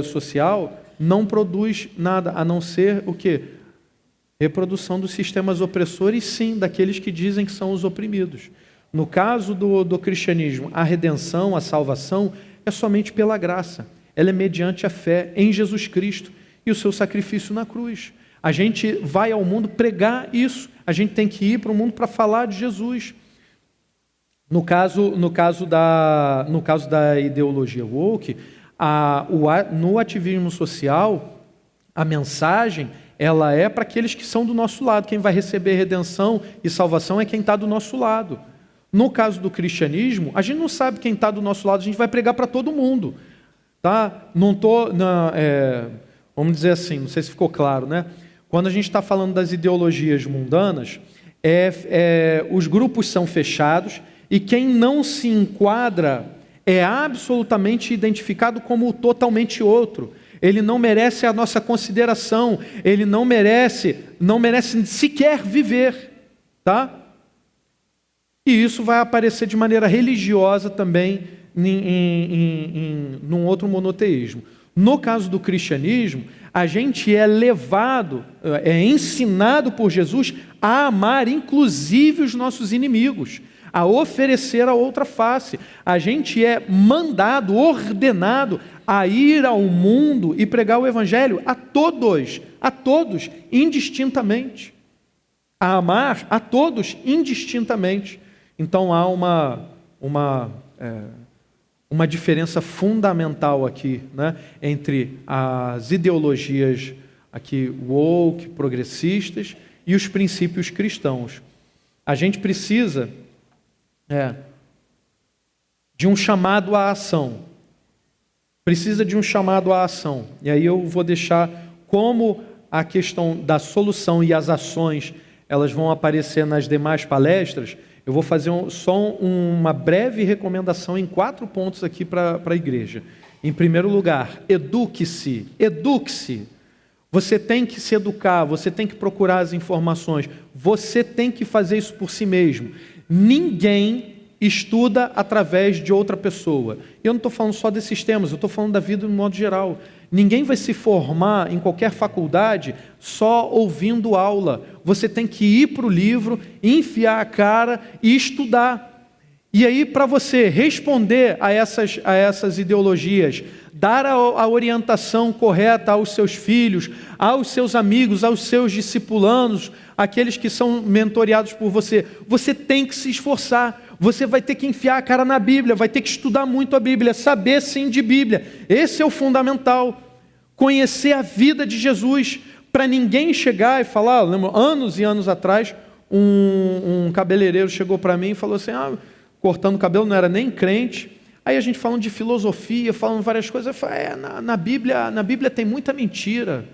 social não produz nada, a não ser o quê? Reprodução dos sistemas opressores, sim, daqueles que dizem que são os oprimidos. No caso do cristianismo, a redenção, a salvação, é somente pela graça. Ela é mediante a fé em Jesus Cristo e o seu sacrifício na cruz. A gente vai ao mundo pregar isso. A gente tem que ir para o mundo para falar de Jesus. No caso da ideologia woke, no ativismo social, a mensagem ela é para aqueles que são do nosso lado. Quem vai receber redenção e salvação é quem está do nosso lado. No caso do cristianismo, a gente não sabe quem está do nosso lado, a gente vai pregar para todo mundo. Tá? Vamos dizer assim, não sei se ficou claro, né? Quando a gente está falando das ideologias mundanas, os grupos são fechados e quem não se enquadra é absolutamente identificado como totalmente outro. Ele não merece a nossa consideração, ele não merece sequer viver, tá? E isso vai aparecer de maneira religiosa também num outro monoteísmo. No caso do cristianismo, a gente é levado, é ensinado por Jesus a amar inclusive os nossos inimigos, a oferecer a outra face. A gente é mandado, ordenado a ir ao mundo e pregar o evangelho a todos, indistintamente. A amar a todos indistintamente. Então há uma diferença fundamental aqui, né, entre as ideologias aqui woke, progressistas, e os princípios cristãos. A gente precisa de um chamado à ação. Precisa de um chamado à ação. E aí eu vou deixar como a questão da solução e as ações elas vão aparecer nas demais palestras. Eu vou fazer só uma breve recomendação em 4 pontos aqui para a igreja. Em primeiro lugar, eduque-se. Eduque-se. Você tem que se educar, você tem que procurar as informações, você tem que fazer isso por si mesmo. Ninguém estuda através de outra pessoa. Eu não estou falando só desses temas, eu estou falando da vida de um modo geral. Ninguém vai se formar em qualquer faculdade só ouvindo aula. Você tem que ir para o livro, enfiar a cara e estudar. E aí, para você responder a essas ideologias, dar a orientação correta aos seus filhos, aos seus amigos, aos seus discipulandos, aqueles que são mentoreados por você, você tem que se esforçar. Você vai ter que enfiar a cara na Bíblia, vai ter que estudar muito a Bíblia, saber sim de Bíblia. Esse é o fundamental. Conhecer a vida de Jesus, para ninguém chegar e falar. Eu lembro, anos e anos atrás, um cabeleireiro chegou para mim e falou assim, cortando o cabelo, não era nem crente. Aí a gente falando de filosofia, falando várias coisas, eu falei, na Bíblia tem muita mentira.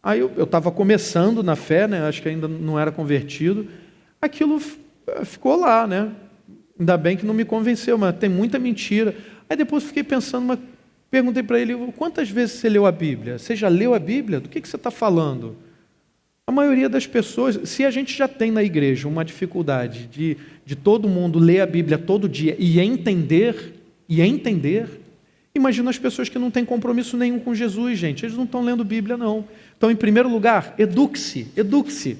Aí eu estava começando na fé, né? Acho que ainda não era convertido. Aquilo ficou lá, né? Ainda bem que não me convenceu, mas tem muita mentira. Aí depois fiquei pensando, perguntei para ele, quantas vezes você leu a Bíblia? Você já leu a Bíblia? Do que você está falando? A maioria das pessoas, se a gente já tem na igreja uma dificuldade de todo mundo ler a Bíblia todo dia e entender, imagina as pessoas que não têm compromisso nenhum com Jesus, gente. Eles não estão lendo Bíblia, não. Então, em primeiro lugar, eduque-se, eduque-se.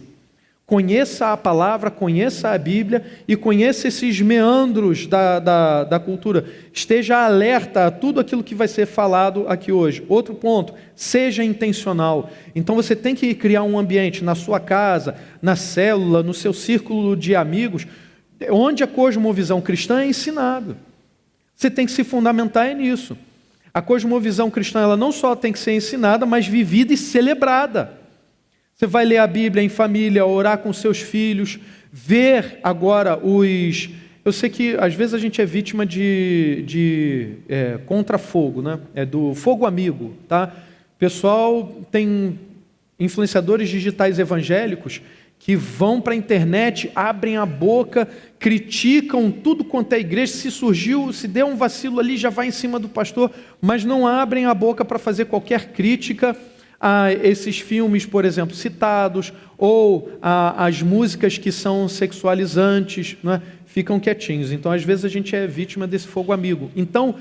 Conheça a palavra, conheça a Bíblia e conheça esses meandros da cultura. Esteja alerta a tudo aquilo que vai ser falado aqui hoje. Outro ponto, seja intencional. Então você tem que criar um ambiente na sua casa, na célula, no seu círculo de amigos, onde a cosmovisão cristã é ensinada. Você tem que se fundamentar nisso. A cosmovisão cristã ela não só tem que ser ensinada, mas vivida e celebrada. Você vai ler a Bíblia em família, orar com seus filhos, ver agora os... Eu sei que às vezes a gente é vítima de contrafogo, né? Do fogo amigo, tá? Pessoal, tem influenciadores digitais evangélicos que vão para a internet, abrem a boca, criticam tudo quanto é igreja, se der um vacilo ali, já vai em cima do pastor, mas não abrem a boca para fazer qualquer crítica a esses filmes, por exemplo, citados, ou as músicas que são sexualizantes, né? Ficam quietinhos. Então, às vezes, a gente é vítima desse fogo amigo. Então,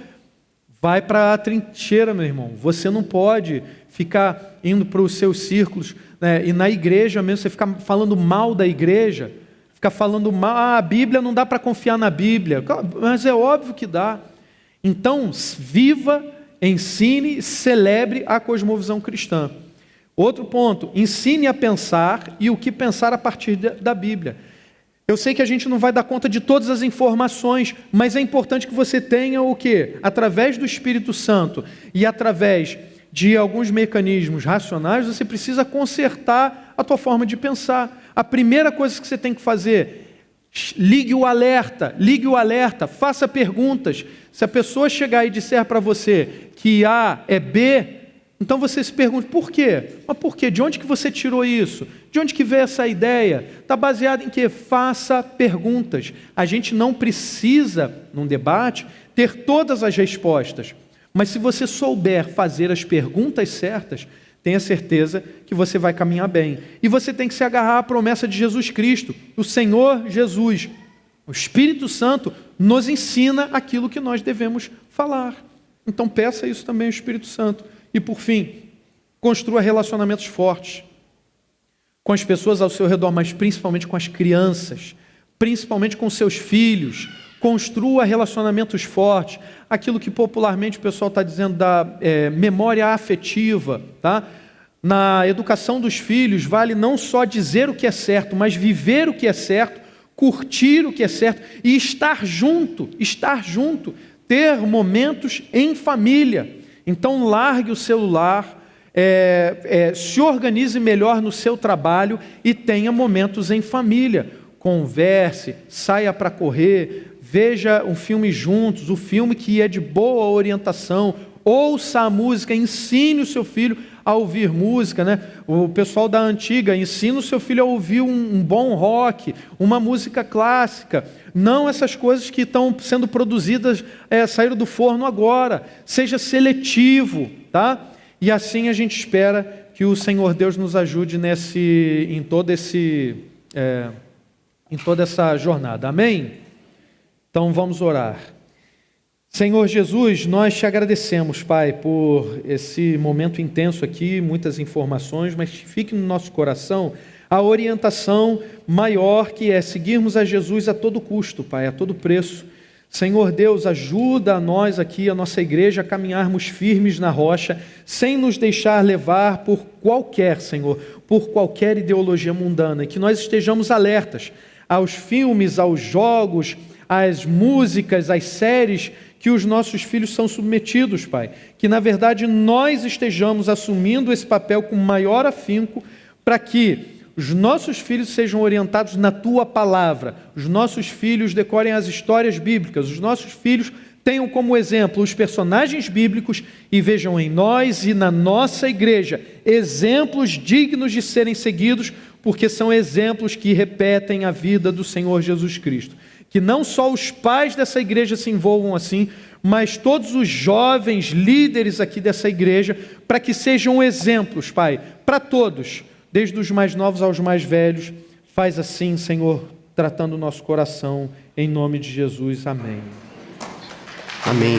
Vai para a trincheira, meu irmão. Você não pode ficar indo para os seus círculos, né? E na igreja mesmo, você ficar falando mal da igreja, ficar falando mal, a Bíblia não dá para confiar na Bíblia. Mas é óbvio que dá. Então, viva, ensine, celebre a cosmovisão cristã. Outro ponto, ensine a pensar e o que pensar a partir da Bíblia. Eu sei que a gente não vai dar conta de todas as informações, mas é importante que você tenha o quê? Através do Espírito Santo e através de alguns mecanismos racionais, você precisa consertar a tua forma de pensar. A primeira coisa que você tem que fazer, ligue o alerta, faça perguntas. Se a pessoa chegar e disser para você que A é B, então você se pergunta, por quê? Mas por quê? De onde que você tirou isso? De onde que veio essa ideia? Está baseado em quê? Faça perguntas. A gente não precisa, num debate, ter todas as respostas. Mas se você souber fazer as perguntas certas, tenha certeza que você vai caminhar bem. E você tem que se agarrar à promessa de Jesus Cristo. O Senhor Jesus, o Espírito Santo, nos ensina aquilo que nós devemos falar. Então peça isso também ao Espírito Santo. E por fim, construa relacionamentos fortes com as pessoas ao seu redor, mas principalmente com as crianças, principalmente com seus filhos. Construa relacionamentos fortes, aquilo que popularmente o pessoal está dizendo da memória afetiva, tá? Na educação dos filhos vale não só dizer o que é certo, mas viver o que é certo, curtir o que é certo e estar junto, ter momentos em família. Então largue o celular, se organize melhor no seu trabalho e tenha momentos em família. Converse, saia para correr, veja um filme juntos, o filme que é de boa orientação, ouça a música, ensine o seu filho a ouvir música, né? O pessoal da antiga, ensina o seu filho a ouvir um bom rock, uma música clássica, não essas coisas que estão sendo produzidas, saíram do forno agora. Seja seletivo, tá? E assim a gente espera que o Senhor Deus nos ajude em toda essa jornada. Amém? Então vamos orar. Senhor Jesus, nós te agradecemos, Pai, por esse momento intenso aqui, muitas informações, mas fique no nosso coração a orientação maior que é seguirmos a Jesus a todo custo, Pai, a todo preço. Senhor Deus, ajuda a nós aqui, a nossa igreja, a caminharmos firmes na rocha, sem nos deixar levar por qualquer, Senhor, por qualquer ideologia mundana, e que nós estejamos alertas aos filmes, aos jogos, às músicas, às séries que os nossos filhos são submetidos, Pai. Que, na verdade, nós estejamos assumindo esse papel com maior afinco para que os nossos filhos sejam orientados na Tua Palavra, os nossos filhos decorem as histórias bíblicas, os nossos filhos tenham como exemplo os personagens bíblicos e vejam em nós e na nossa igreja exemplos dignos de serem seguidos, porque são exemplos que repetem a vida do Senhor Jesus Cristo. Que não só os pais dessa igreja se envolvam assim, mas todos os jovens líderes aqui dessa igreja, para que sejam exemplos, Pai, para todos, desde os mais novos aos mais velhos. Faz assim, Senhor, tratando o nosso coração, em nome de Jesus. Amém. Amém.